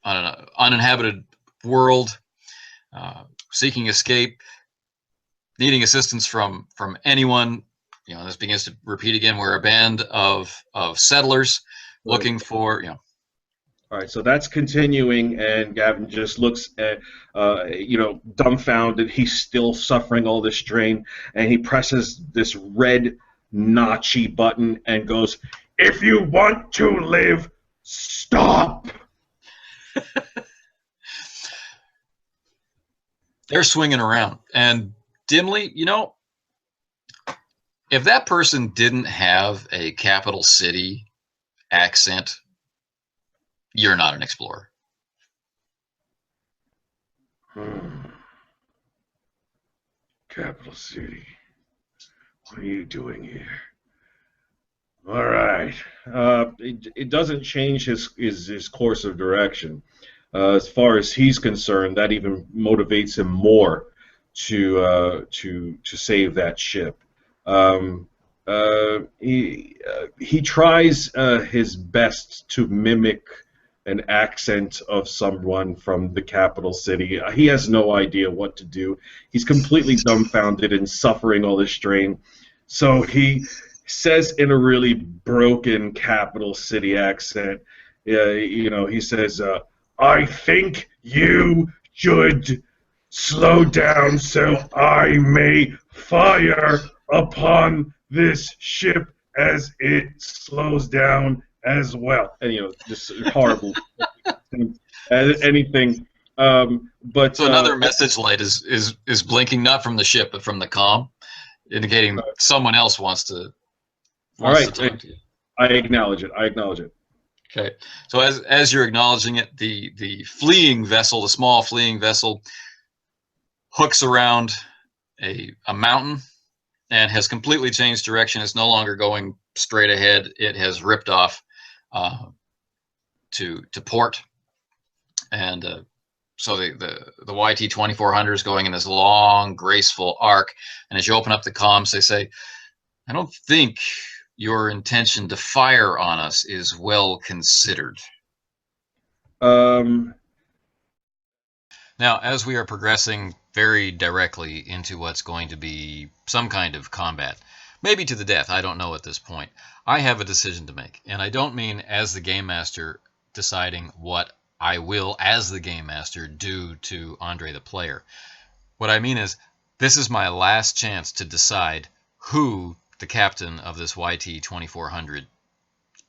an uninhabited world, seeking escape, needing assistance from anyone. This begins to repeat again. We're a band of settlers looking for.
All right, so that's continuing, and Gavin just looks at, dumbfounded. He's still suffering all this strain, and he presses this red notchy button and goes, "If you want to live, stop."
They're swinging around, and dimly, if that person didn't have a capital city accent, you're not an explorer.
Capital City. What are you doing here? All right.
It doesn't change his course of direction. As far as he's concerned, that even motivates him more to save that ship. He tries his best to mimic an accent of someone from the capital city. He has no idea what to do. He's completely dumbfounded and suffering all this strain. So he says in a really broken capital city accent, he says, "I think you should slow down so I may fire upon this ship as it slows down as well." And just horrible. Anything. But
so another message light is blinking, not from the ship but from the comm, indicating someone else wants to
All right,
talk to you.
I acknowledge it. I acknowledge it.
Okay, so as you're acknowledging it, the fleeing vessel, the small fleeing vessel, hooks around a mountain and has completely changed direction. It's no longer going straight ahead. It has ripped off to port, and so the YT 2400 is going in this long, graceful arc. And as you open up the comms, they say, "I don't think your intention to fire on us is well considered."
Um,
Now, as we are progressing very directly into what's going to be some kind of combat, maybe to the death, I don't know at this point, I have a decision to make. And I don't mean as the game master deciding what I will, as the game master, do to Andre the player. What I mean is, this is my last chance to decide who the captain of this YT 2400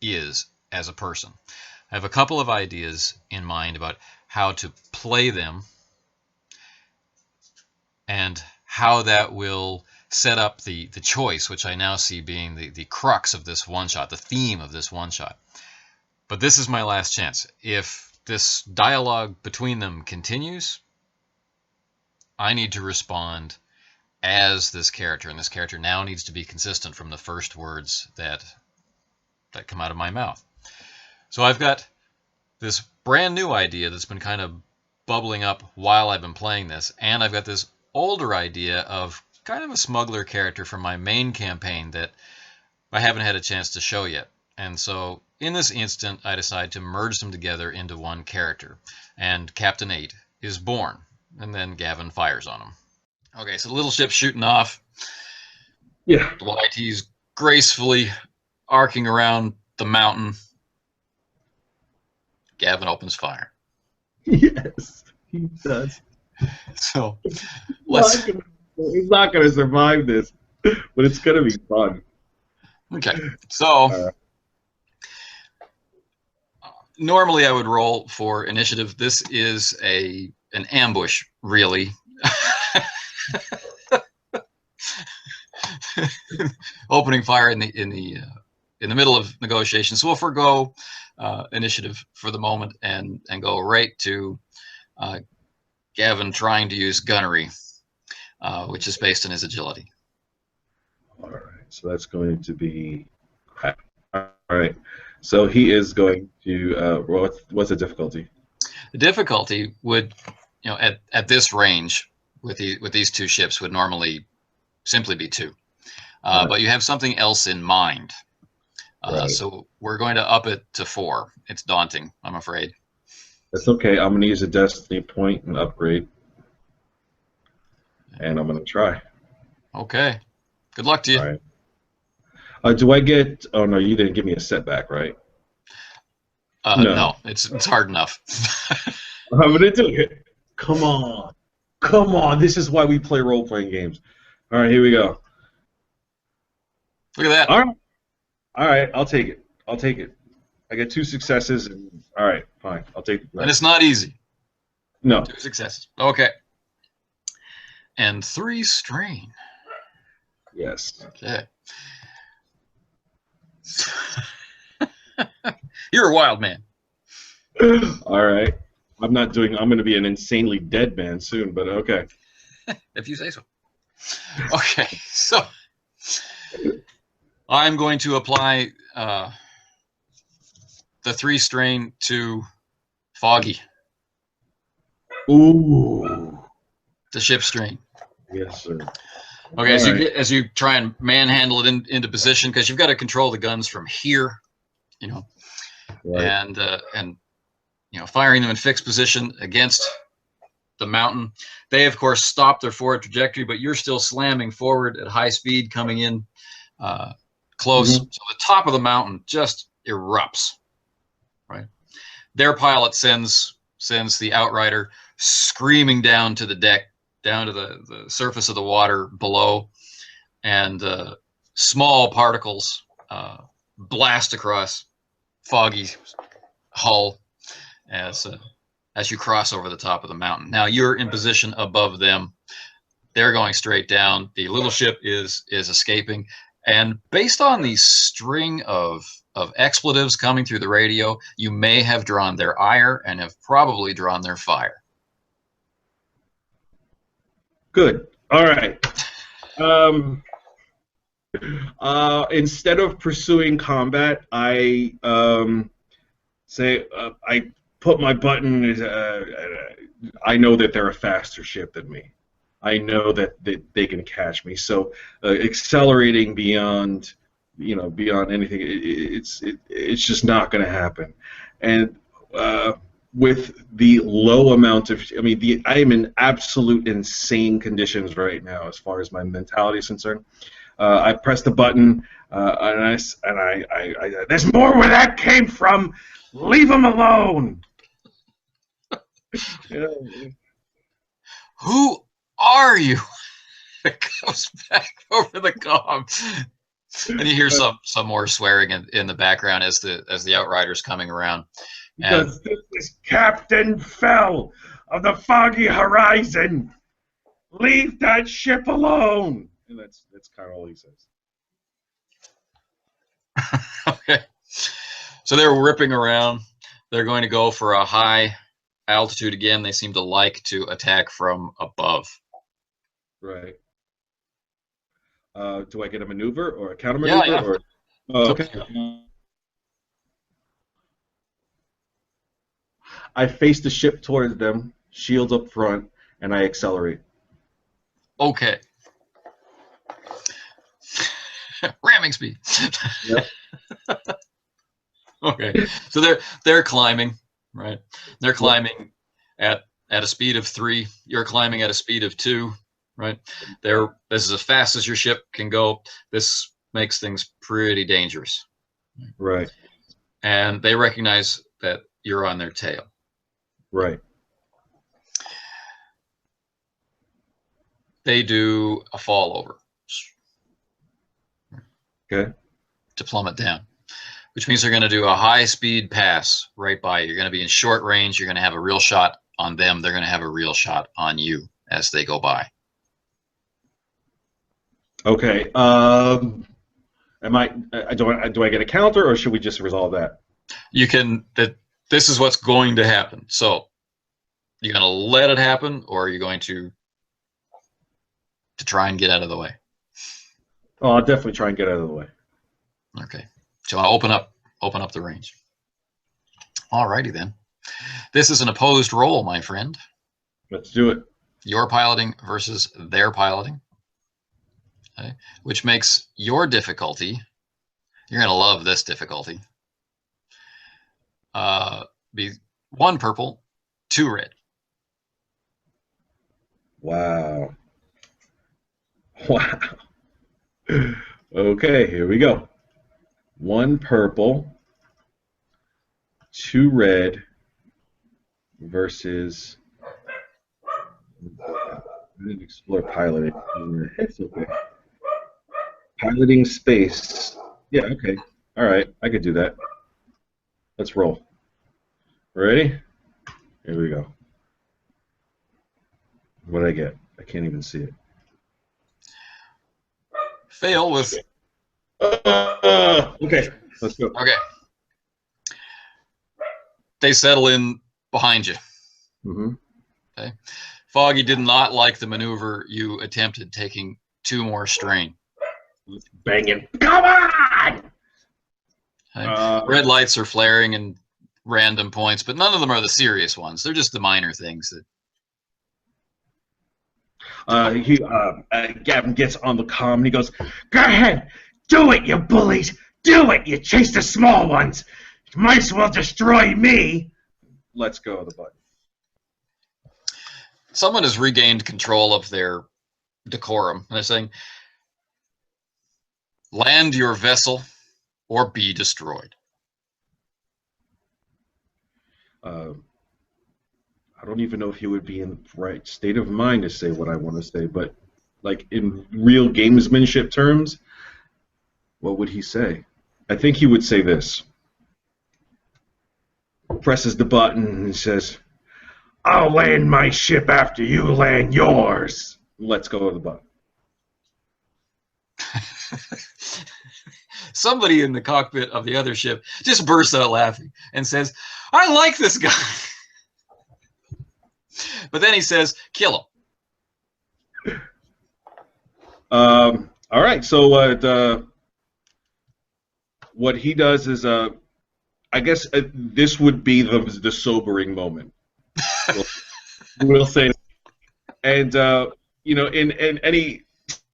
is as a person. I have a couple of ideas in mind about how to play them and how that will set up the choice, which I now see being the crux of this one-shot, the theme of this one-shot. But this is my last chance. If this dialogue between them continues, I need to respond as this character, and this character now needs to be consistent from the first words that come out of my mouth. So I've got this brand new idea that's been kind of bubbling up while I've been playing this, and I've got this older idea of kind of a smuggler character from my main campaign that I haven't had a chance to show yet. And so in this instant, I decide to merge them together into one character, and Captain 8 is born, and then Gavin fires on him. Okay, so the little ship's shooting off.
yeah.
The YT's gracefully arcing around the mountain. Gavin opens fire.
Yes, he does.
So
He's not gonna survive this, but it's gonna be fun.
okay, so normally I would roll for initiative. This is an ambush, really. Opening fire in the middle of negotiations. So we'll forego initiative for the moment and go right to Gavin trying to use gunnery, which is based on his agility.
All right, so that's going to be. All right, so he is going to. What's the difficulty?
The difficulty would, at this range with these two ships would normally simply be 2, right. But you have something else in mind. Right. So we're going to up it to 4. It's daunting, I'm afraid.
That's okay. I'm going to use a destiny point and upgrade. And I'm going to try.
Okay. Good luck to you.
All right. Do I get... Oh, no, you didn't give me a setback, right?
No, it's hard enough.
I'm going to do it. Come on. Come on. This is why we play role-playing games. All right, here we go.
Look at that.
All right, I'll take it. I'll take it. I get 2 successes. And, all right, fine. I'll take it.
And it's not easy.
No.
2 successes. Okay. And 3 strain.
Yes.
Okay. You're a wild man.
All right. I'm going to be an insanely dead man soon, but okay.
If you say so. Okay, so I'm going to apply the 3 strain to Foggy.
Ooh.
The ship strain.
Yes, sir.
Okay, as you try and manhandle it into position, because you've got to control the guns from here, right. and firing them in fixed position against the mountain. They, of course, stop their forward trajectory, but you're still slamming forward at high speed, coming in close. Mm-hmm. So the top of the mountain just erupts, right? Their pilot sends the Outrider screaming down to the deck, down to the surface of the water below, and small particles blast across Foggy's hull as you cross over the top of the mountain. Now you're in position above them. they're going straight down. The little ship is escaping, and based on the string of expletives coming through the radio, you may have drawn their ire and have probably drawn their fire.
Good. All right. Instead of pursuing combat, I say I put my button. I know that they're a faster ship than me. I know that they can catch me. So accelerating beyond, beyond anything, it's just not going to happen. And with the low amount of, I am in absolute insane conditions right now as far as my mentality is concerned. I pressed the button, and I there's more where that came from. Leave him alone.
Who are you? It goes back over the comm, and you hear some more swearing in the background as the Outrider's coming around.
Because this is Captain Fell of the Foggy Horizon. Leave that ship alone.
And that's kind of all he says.
Okay. So they're ripping around. They're going to go for a high altitude again. They seem to like to attack from above.
Right. Do I get a maneuver or a counter maneuver?
Yeah.
Or... Oh, okay. I face the ship towards them, shields up front, and I accelerate.
Okay. Ramming speed.
Yep.
Okay. So they're climbing, right? They're climbing at a speed of 3. You're climbing at a speed of 2, right? This is as fast as your ship can go. This makes things pretty dangerous.
Right.
And they recognize that you're on their tail.
Right.
They do a fall over.
Okay.
To plummet down, which means they're going to do a high-speed pass right by you. You're going to be in short range. You're going to have a real shot on them. They're going to have a real shot on you as they go by.
Okay. Do I get a counter, or should we just resolve that?
You can. This is what's going to happen. So you're going to let it happen, or are you going to try and get out of the way?
Oh, I'll definitely try and get out of the way.
Okay. So I'll open up the range. Alrighty then. This is an opposed roll, my friend.
Let's do it.
Your piloting versus their piloting. Okay. Which makes your difficulty, you're going to love this difficulty, be 1 purple, 2 red.
Wow. Wow. Okay, here we go. 1 purple, 2 red versus. I didn't explore piloting. It's okay. Piloting space. Yeah, okay. All right, I could do that. Let's roll. Ready? Here we go. What did I get? I can't even see it.
Fail with.
Okay, let's go.
Okay. They settle in behind you.
Mm-hmm.
Okay. Foggy did not like the maneuver you attempted, taking 2 more strain.
Banging. Come on!
Okay. Red lights are flaring in random points, but none of them are the serious ones. They're just the minor things
that. Gavin gets on the comm and he goes, "Go ahead, do it, you bullies! Do it! You chase the small ones. You might as well destroy me." Let's go of the button.
Someone has regained control of their decorum, and they're saying, "Land your vessel, or be destroyed."
I don't even know if he would be in the right state of mind to say what I want to say, but like in real gamesmanship terms, what would he say? I think he would say this. Presses the button and says, "I'll land my ship after you land yours." Let's go to the button.
Somebody in the cockpit of the other ship just bursts out laughing and says, "I like this guy." But then he says, "Kill him."
All right. So what he does is, I guess this would be the sobering moment. We'll say, and in any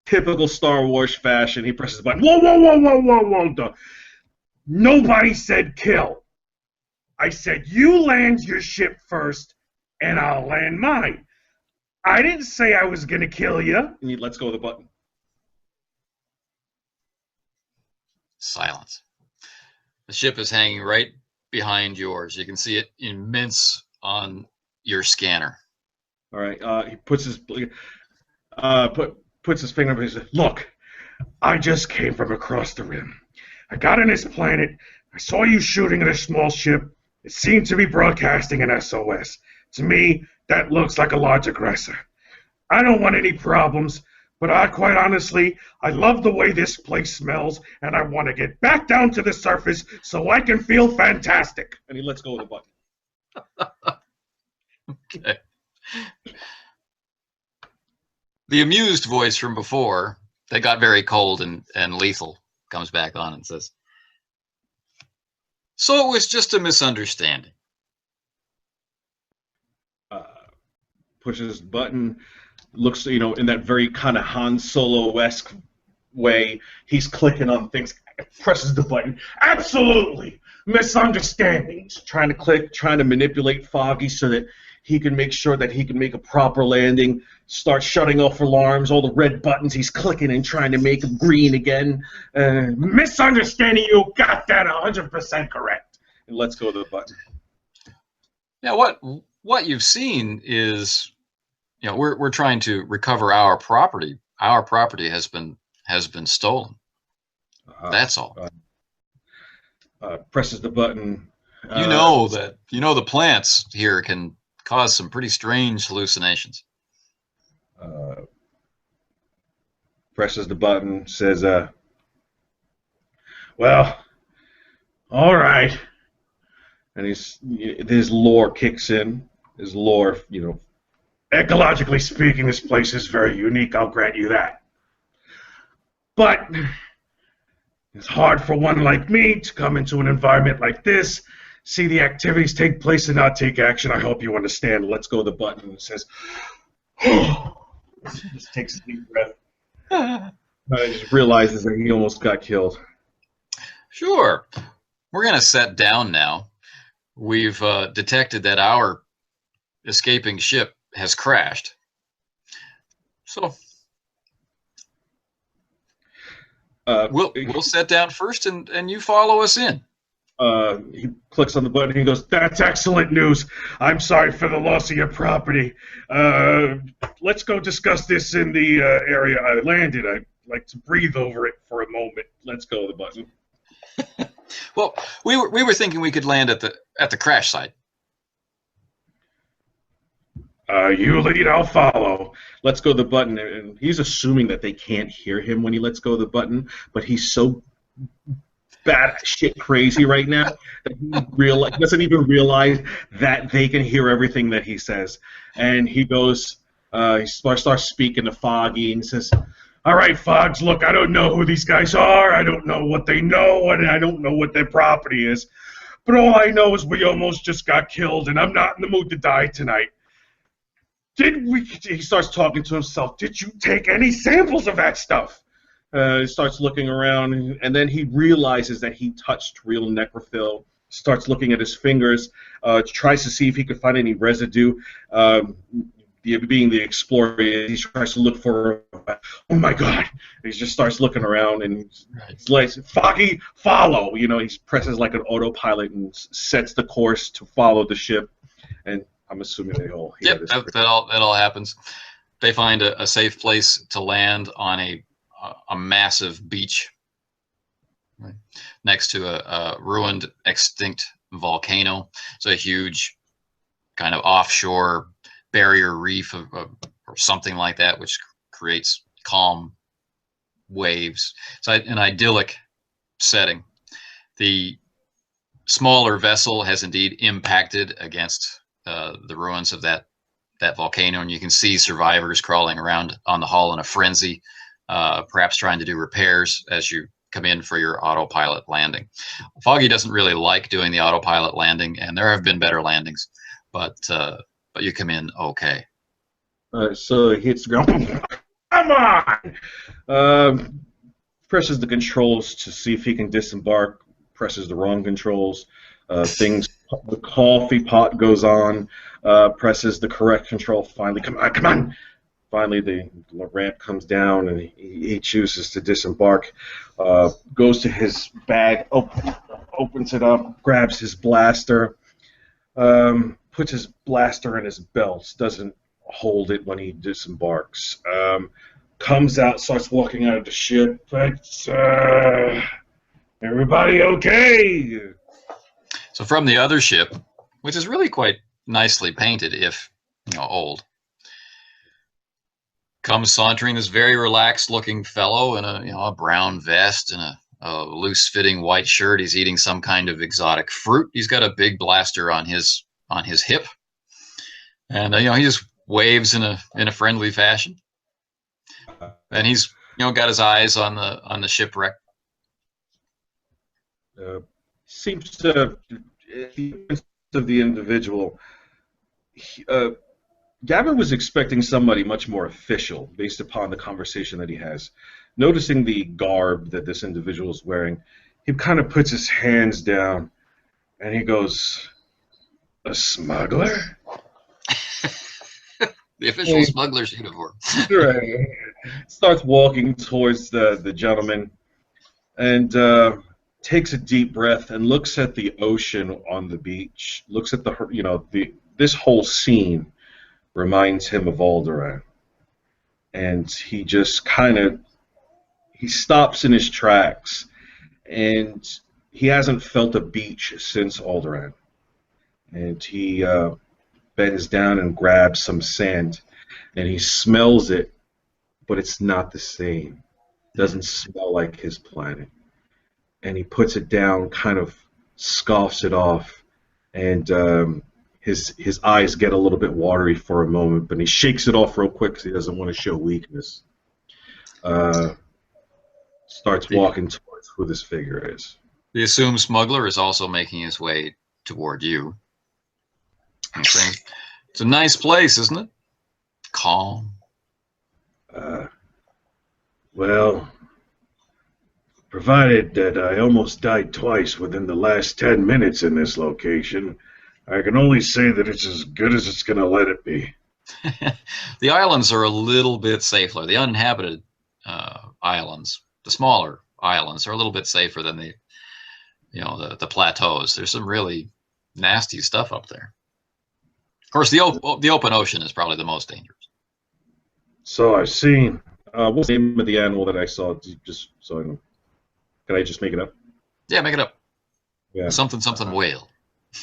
typical Star Wars fashion, he presses the button.
Whoa, whoa, whoa, whoa, whoa, whoa. Nobody said kill. I said you land your ship first, and I'll land mine. I didn't say I was going to kill you.
And he lets go of the button.
Silence. The ship is hanging right behind yours. You can see it immense on your scanner.
All right. He puts his puts his finger up and he says,
Look, I just came from across the rim. I got on this planet. I saw you shooting at a small ship. It seemed to be broadcasting an SOS. To me, that looks like a large aggressor. I don't want any problems, but quite honestly, I love the way this place smells, and I want to get back down to the surface so I can feel fantastic.
and he lets go of the button.
Okay. The amused voice from before, that got very cold and lethal, comes back on and says, "So it was just a misunderstanding."
Pushes the button, looks, in that very kind of Han Solo-esque way. He's clicking on things, presses the button.
Absolutely. Misunderstanding.
He's trying to click, trying to manipulate Foggy so that he can make sure that he can make a proper landing, start shutting off alarms, all the red buttons. He's clicking and trying to make them green again.
Misunderstanding, you got that 100% correct.
And let's go to the button.
Now, what you've seen is, we're trying to recover our property. Our property has been stolen. That's all.
Presses the button.
The plants here can cause some pretty strange hallucinations.
Presses the button. Says,
well, all right.
And his lore kicks in. His lore,
Ecologically speaking, this place is very unique, I'll grant you that. But it's hard for one like me to come into an environment like this, see the activities take place and not take action. I hope you understand.
Let's go to the button. And says, just takes a deep breath. Just realizes that he almost got killed.
Sure. We're going to set down now. We've detected that our escaping ship has crashed. So we'll set down first, and you follow us in.
He clicks on the button and he goes,
That's excellent news. I'm sorry for the loss of your property. Let's go discuss this in the area I landed. I'd like to breathe over it for a moment.
Let's go to the button.
Well, we were thinking we could land at the crash site.
You lead, I'll follow.
Let's go to the button. And he's assuming that they can't hear him when he lets go of the button, but he's so bad shit crazy right now that he doesn't even realize that they can hear everything that he says. And he goes, he starts speaking to Foggy and says,
All right, Fogs, look, I don't know who these guys are. I don't know what they know, and I don't know what their property is. But all I know is we almost just got killed, and I'm not in the mood to die tonight. He starts talking to himself. Did you take any samples of that stuff?
He starts looking around, and then he realizes that he touched real necrophil. Starts looking at his fingers, tries to see if he could find any residue. Being the explorer, he tries to look for. Oh my God! He just starts looking around, and he's like, "Foggy, follow!" He presses like an autopilot and sets the course to follow the ship. And I'm assuming they all.
Yep, that all happens. They find a safe place to land on a massive beach, right, next to a ruined, extinct volcano. It's a huge kind of offshore barrier reef or something like that, which creates calm waves. So an idyllic setting. The smaller vessel has indeed impacted against the ruins of that volcano, and you can see survivors crawling around on the hull in a frenzy, perhaps trying to do repairs as you come in for your autopilot landing. Foggy doesn't really like doing the autopilot landing, and there have been better landings, but you come in okay.
So he hits the ground. Come on! Presses the controls to see if he can disembark. Presses the wrong controls. The coffee pot goes on. Presses the correct control. Finally, come on! Finally, the ramp comes down, and he chooses to disembark. Goes to his bag, opens it up, grabs his blaster, puts his blaster in his belt, doesn't hold it when he disembarks. Comes out, starts walking out of the ship. Everybody okay?
So from the other ship, which is really quite nicely painted, if old, comes sauntering this very relaxed-looking fellow in a brown vest and a loose-fitting white shirt. He's eating some kind of exotic fruit. He's got a big blaster on his hip, and he just waves in a friendly fashion. And he's got his eyes on the shipwreck.
Seems to of the individual. Gavin was expecting somebody much more official based upon the conversation that he has. Noticing the garb that this individual is wearing, he kind of puts his hands down and he goes, "A smuggler?"
The official smuggler's uniform.
Right. Starts walking towards the gentleman and takes a deep breath and looks at the ocean on the beach. Looks at this whole scene reminds him of Alderaan, and he just he stops in his tracks, and he hasn't felt a beach since Alderaan, and he bends down and grabs some sand, and he smells it, but it's not the same. It doesn't smell like his planet, and he puts it down, kind of scoffs it off, and his eyes get a little bit watery for a moment, but he shakes it off real quick because he doesn't want to show weakness. Starts walking towards who this figure is.
The assumed smuggler is also making his way toward you. I'm saying, it's a nice place, isn't it? Calm.
Well, provided that I almost died twice within the last 10 minutes in this location, I can only say that it's as good as it's going to let it be.
The islands are a little bit safer. The uninhabited islands, the smaller islands, are a little bit safer than the plateaus. There's some really nasty stuff up there. Of course, the open ocean is probably the most dangerous.
So I've seen.
What's the name of the animal that I saw? Just so I know. Can I just make it up?
Yeah, make it up.
Yeah.
Something whale.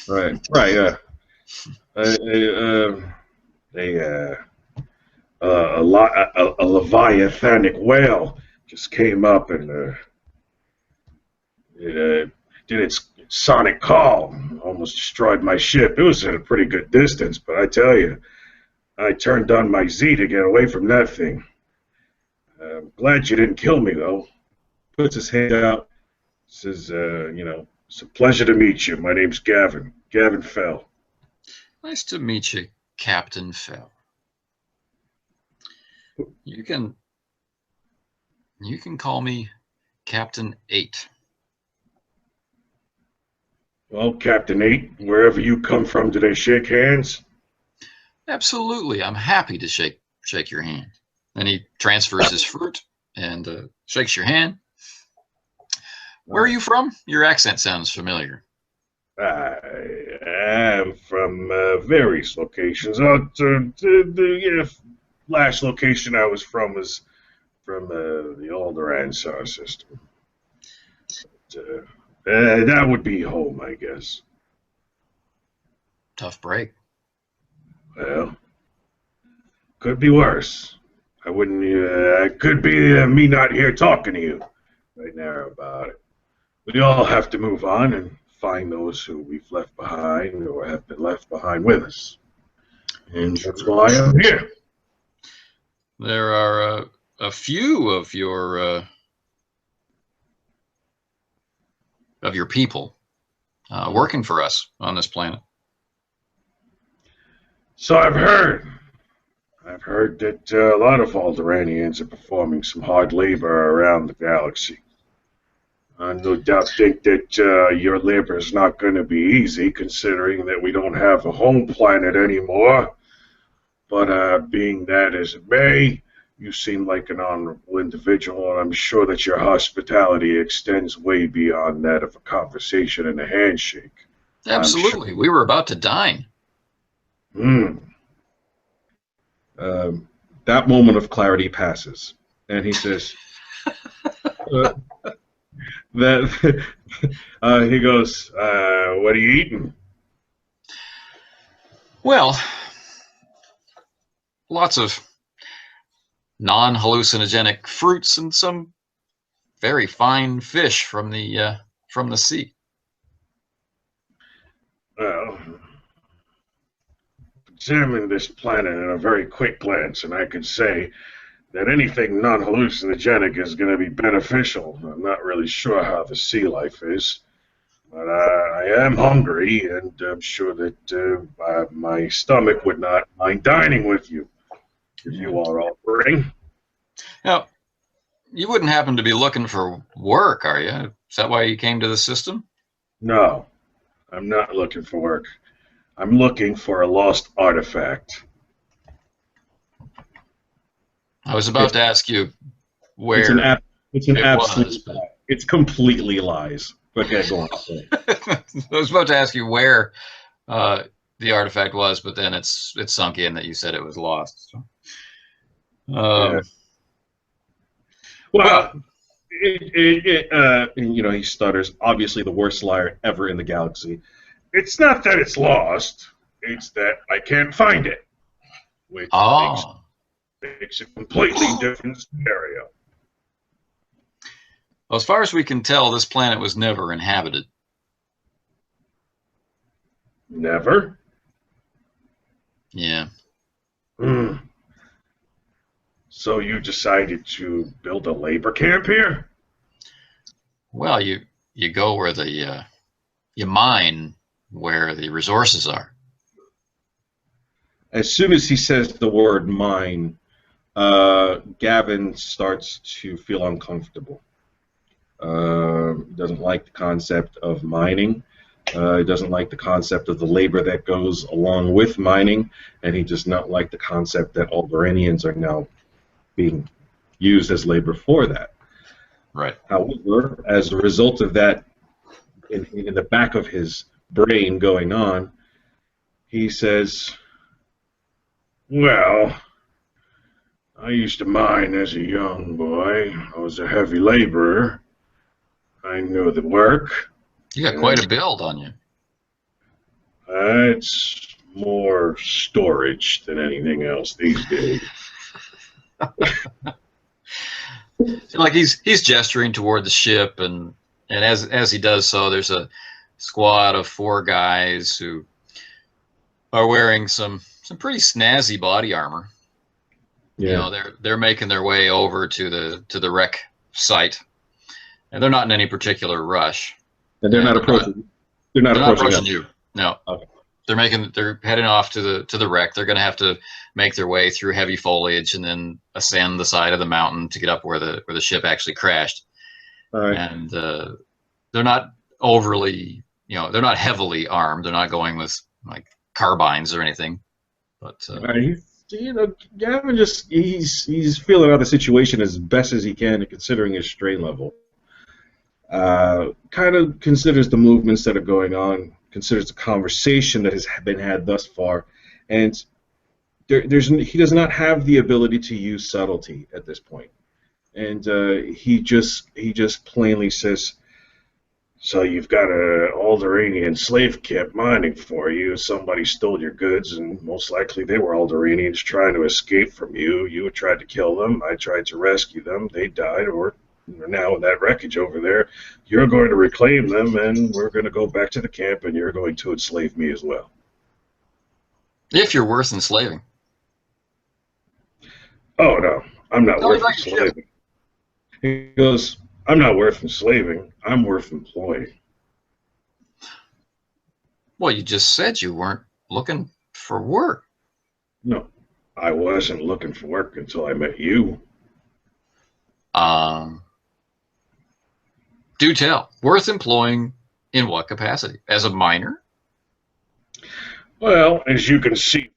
Right. Yeah.
A leviathanic whale just came up and it did its sonic call, almost destroyed my ship. It was at a pretty good distance, but I tell you, I turned on my Z to get away from that thing. I'm glad you didn't kill me, though.
Puts his hand out.
Says, it's a pleasure to meet you. My name's Gavin. Gavin Fell.
Nice to meet you, Captain Fell. You can call me Captain 8.
Well, Captain 8, wherever you come from, do they shake hands?
Absolutely. I'm happy to shake your hand. And he transfers his fruit and shakes your hand. Where are you from? Your accent sounds familiar.
I am from various locations. The last location I was from was from the Alderaan star system. That would be home, I guess.
Tough break.
Well, could be worse.
I wouldn't. It could be me not here talking to you right now about it. We all have to move on and find those who we've left behind or have been left behind with us. And that's why I'm here.
There are a few of your people working for us on this planet.
So I've heard. I've heard that a lot of Alderanians are performing some hard labor around the galaxy. I no doubt think that your labor is not going to be easy, considering that we don't have a home planet anymore. But being that as it may, you seem like an honorable individual, and I'm sure that your hospitality extends way beyond that of a conversation and a handshake.
Absolutely. We were about to dine.
That moment of clarity passes, and he says, "That." He goes, "What are you eating?"
Well, lots of non-hallucinogenic fruits and some very fine fish from the sea.
Well, examined this planet in a very quick glance, and I could say that anything non-hallucinogenic is going to be beneficial. I'm not really sure how the sea life is, but I am hungry, and I'm sure that my stomach would not mind dining with you if you are offering.
Now, you wouldn't happen to be looking for work, are you? Is that why you came to the system?
No, I'm not looking for work. I'm looking for a lost artifact.
I was about to ask you where
It's an absolute
was, but...
lie. It's completely lies. But yeah, go on.
I was about to ask you where the artifact was, but then it's sunk in that you said it was lost. So.
Yeah. Well, he stutters. Obviously, the worst liar ever in the galaxy.
It's not that it's lost, it's that I can't find it, which makes a completely different scenario.
Well, as far as we can tell, this planet was never inhabited.
Never?
Yeah.
So you decided to build a labor camp here?
Well, you go where you mine where the resources are.
As soon as he says the word mine, Gavin starts to feel uncomfortable. He doesn't like the concept of mining. He doesn't like the concept of the labor that goes along with mining, and he does not like the concept that Alderanians are now being used as labor for that.
Right.
However, as a result of that, in the back of his brain going on, he says,
well, I used to mine as a young boy. I was a heavy laborer. I knew the work.
You got quite a build on you.
It's more storage than anything else these days.
Like he's gesturing toward the ship, and as he does so, there's a squad of 4 guys who are wearing some pretty snazzy body armor. Yeah. You know, they're making their way over to the wreck site, and they're not in any particular rush.
And they're not approaching. They're not approaching
you. No.
Okay.
They're heading off to the wreck. They're going to have to make their way through heavy foliage and then ascend the side of the mountain to get up where the ship actually crashed.
All right.
And they're not overly, they're not heavily armed. They're not going with like carbines or anything. But
Gavin he's feeling out the situation as best as he can, considering his strain level. Kind of considers the movements that are going on, considers the conversation that has been had thus far, and he does not have the ability to use subtlety at this point. And he just plainly says,
So you've got a Alderanian slave camp mining for you. Somebody stole your goods, and most likely they were Alderanians trying to escape from you. You tried to kill them. I tried to rescue them. They died, or now in that wreckage over there. You're going to reclaim them, and we're going to go back to the camp, and you're going to enslave me as well.
If you're worth enslaving.
Oh, no, I'm not
Tell me
worth
about your ship.
enslaving. He goes, I'm not worth enslaving. I'm worth employing.
Well, you just said you weren't looking for work.
No, I wasn't looking for work until I met you.
Do tell. Worth employing in what capacity? As a miner?
Well, as you can see.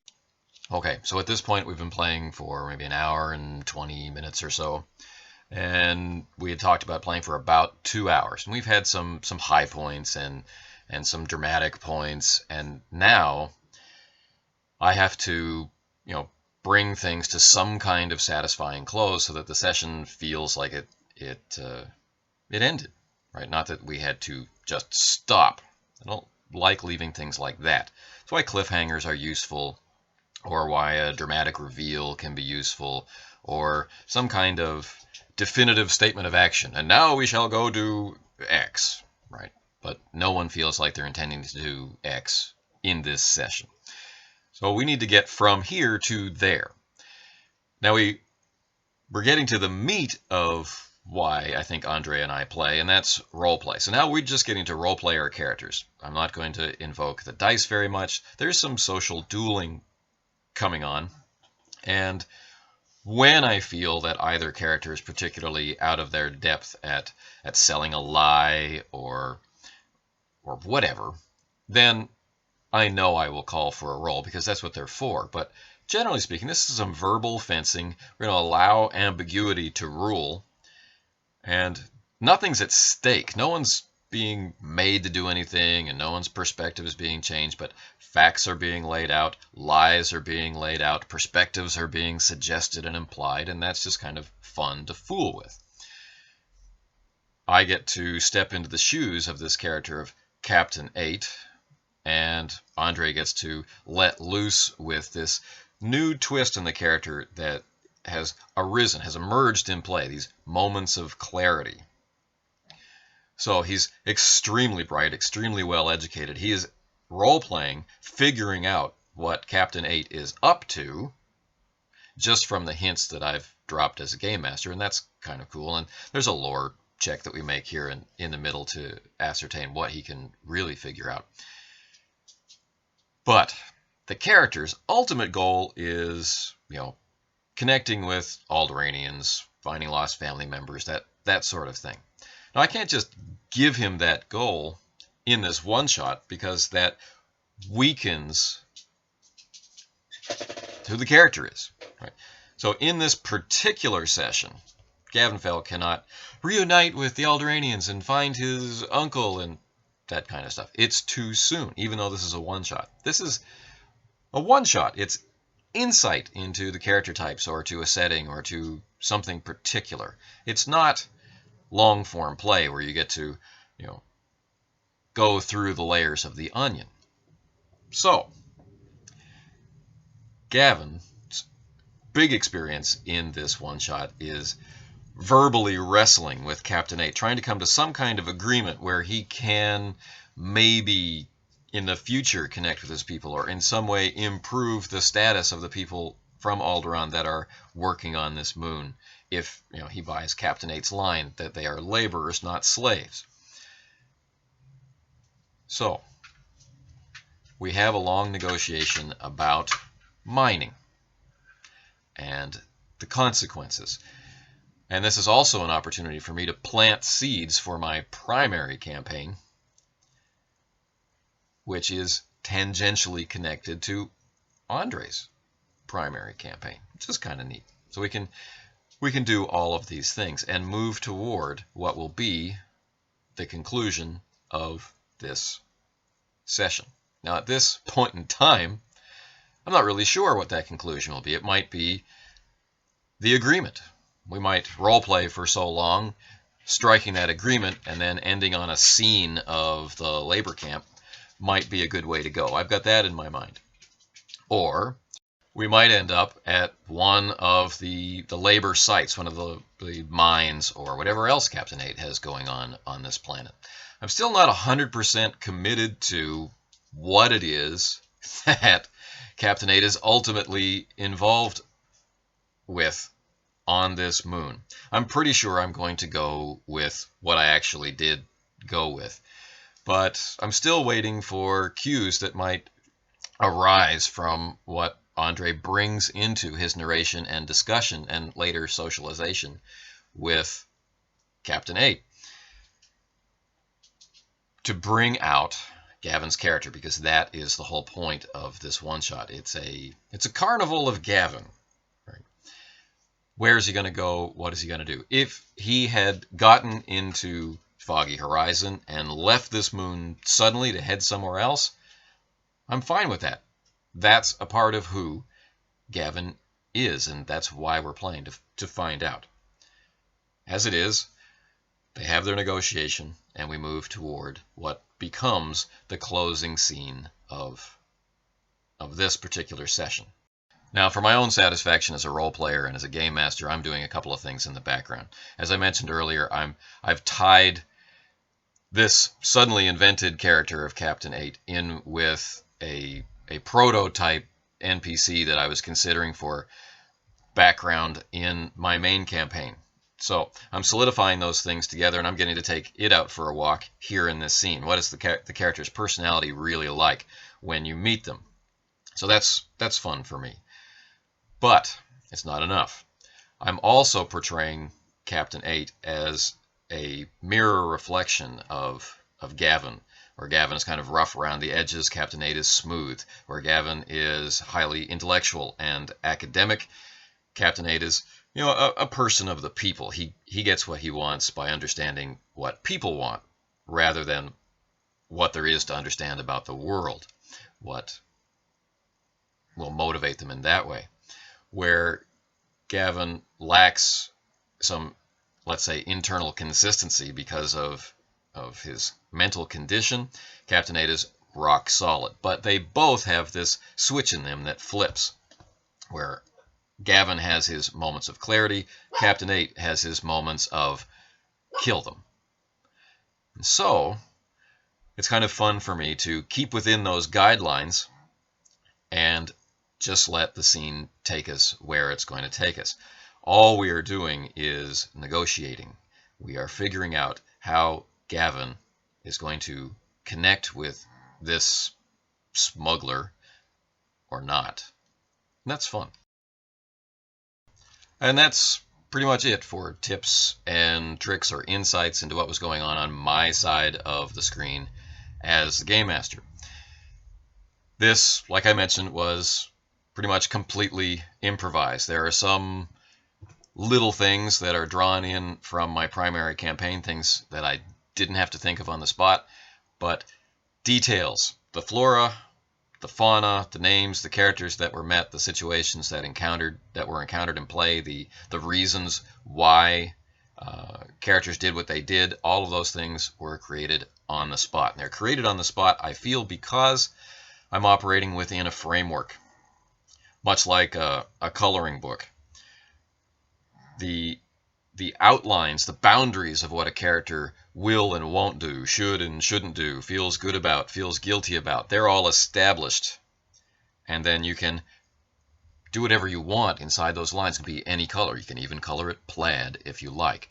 Okay, so at this point we've been playing for maybe an hour and 20 minutes or so. And we had talked about playing for about 2 hours. And we've had some high points and some dramatic points. And now I have to, bring things to some kind of satisfying close so that the session feels like it ended, right? Not that we had to just stop. I don't like leaving things like that. That's why cliffhangers are useful, or why a dramatic reveal can be useful, or some kind of definitive statement of action. And now we shall go do X, right? But no one feels like they're intending to do X in this session. So we need to get from here to there. Now we're getting to the meat of why I think Andre and I play, and that's roleplay. So now we're just getting to roleplay our characters. I'm not going to invoke the dice very much. There's some social dueling coming on, and when I feel that either character is particularly out of their depth at selling a lie or whatever, then I know I will call for a roll because that's what they're for. But generally speaking, this is some verbal fencing. We're going to allow ambiguity to rule, and nothing's at stake. No one's being made to do anything, and no one's perspective is being changed, but facts are being laid out, lies are being laid out, perspectives are being suggested and implied, and that's just kind of fun to fool with. I get to step into the shoes of this character of Captain 8, and Andre gets to let loose with this new twist in the character that has arisen, has emerged in play, these moments of clarity. So he's extremely bright, extremely well educated. He is role-playing, figuring out what Captain 8 is up to just from the hints that I've dropped as a game master, and that's kind of cool. And there's a lore check that we make here in the middle to ascertain what he can really figure out. But the character's ultimate goal is, connecting with Alderanians, finding lost family members, that sort of thing. Now, I can't just give him that goal in this one-shot because that weakens who the character is. Right? So in this particular session, Gavenfell cannot reunite with the Alderanians and find his uncle and that kind of stuff. It's too soon, even though this is a one-shot. This is a one-shot. It's insight into the character types or to a setting or to something particular. It's not long-form play where you get to, go through the layers of the onion. So, Gavin's big experience in this one-shot is verbally wrestling with Captain 8, trying to come to some kind of agreement where he can maybe in the future connect with his people or in some way improve the status of the people from Alderaan that are working on this moon if he buys Captain 8's line that they are laborers, not slaves. So, we have a long negotiation about mining and the consequences. And this is also an opportunity for me to plant seeds for my primary campaign, which is tangentially connected to Andre's primary campaign, which is kind of neat. So we can do all of these things and move toward what will be the conclusion of this session. Now, at this point in time, I'm not really sure what that conclusion will be. It might be the agreement. We might role play for so long striking that agreement and then ending on a scene of the labor camp might be a good way to go. I've got that in my mind. Or we might end up at one of the labor sites, one of the mines or whatever else Captain 8 has going on this planet. I'm still not 100% committed to what it is that Captain 8 is ultimately involved with on this moon. I'm pretty sure I'm going to go with what I actually did go with. But I'm still waiting for cues that might arise from what Andre brings into his narration and discussion and later socialization with Captain 8 to bring out Gavin's character, because that is the whole point of this one shot. It's a carnival of Gavin. Right? Where is he going to go? What is he going to do? If he had gotten into Foggy Horizon and left this moon suddenly to head somewhere else, I'm fine with that. That's a part of who Gavin is, and that's why we're playing, to find out. As it is, they have their negotiation, and we move toward what becomes the closing scene of this particular session. Now, for my own satisfaction as a role player and as a game master, I'm doing a couple of things in the background. As I mentioned earlier, I've tied this suddenly invented character of Captain 8 in with a prototype NPC that I was considering for background in my main campaign. So I'm solidifying those things together, and I'm getting to take it out for a walk here in this scene. What is the character's personality really like when you meet them? So that's fun for me. But it's not enough. I'm also portraying Captain 8 as a mirror reflection of Gavin, where Gavin is kind of rough around the edges, Captain 8 is smooth. Where Gavin is highly intellectual and academic, Captain 8 is, a person of the people. He gets what he wants by understanding what people want, rather than what there is to understand about the world, what will motivate them in that way. Where Gavin lacks some, let's say, internal consistency because of his mental condition, Captain 8 is rock solid. But they both have this switch in them that flips, where Gavin has his moments of clarity, Captain 8 has his moments of kill them. And so it's kind of fun for me to keep within those guidelines and just let the scene take us where it's going to take us. All we are doing is negotiating. We are figuring out how Gavin is going to connect with this smuggler or not. And that's fun. And that's pretty much it for tips and tricks or insights into what was going on my side of the screen as the Game Master. This, like I mentioned, was pretty much completely improvised. There are some little things that are drawn in from my primary campaign, things that I didn't have to think of on the spot, but details, the flora, the fauna, the names, the characters that were met, the situations that were encountered in play, the reasons why characters did what they did, all of those things were created on the spot. And they're created on the spot, I feel, because I'm operating within a framework, much like a coloring book. The outlines, the boundaries of what a character will and won't do, should and shouldn't do, feels good about, feels guilty about, they're all established. And then you can do whatever you want inside those lines. It can be any color. You can even color it plaid if you like.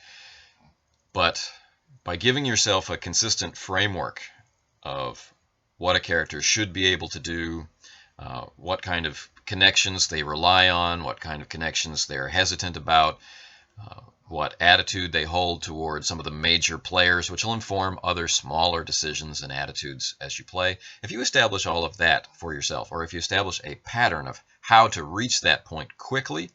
But by giving yourself a consistent framework of what a character should be able to do, what kind of connections they rely on, what kind of connections they're hesitant about, what attitude they hold toward some of the major players, which will inform other smaller decisions and attitudes as you play. If you establish all of that for yourself, or if you establish a pattern of how to reach that point quickly,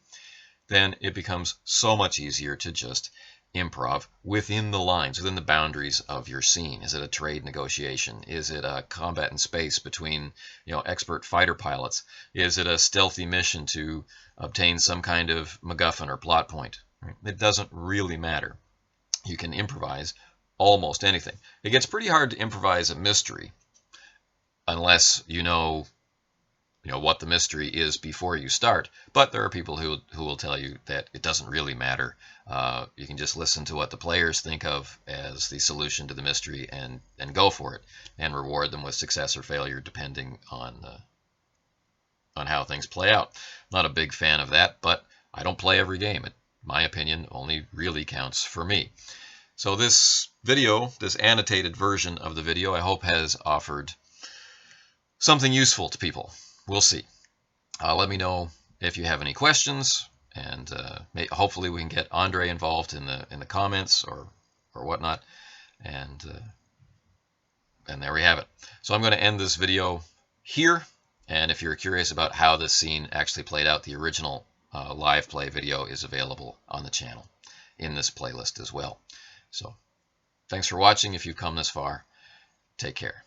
then it becomes so much easier to just improv within the lines, within the boundaries of your scene. Is it a trade negotiation? Is it a combat in space between expert fighter pilots? Is it a stealthy mission to obtain some kind of MacGuffin or plot point? It doesn't really matter. You can improvise almost anything. It gets pretty hard to improvise a mystery unless you know what the mystery is before you start. But there are people who will tell you that it doesn't really matter. You can just listen to what the players think of as the solution to the mystery and go for it, and reward them with success or failure depending on how things play out. Not a big fan of that, but I don't play every game. My opinion only really counts for me. So this video, this annotated version of the video, I hope has offered something useful to people. We'll see. Let me know if you have any questions, and hopefully we can get Andre involved in the comments or whatnot. And there we have it. So I'm going to end this video here. And if you're curious about how this scene actually played out, the original live play video is available on the channel in this playlist as well. So thanks for watching. If you've come this far, take care.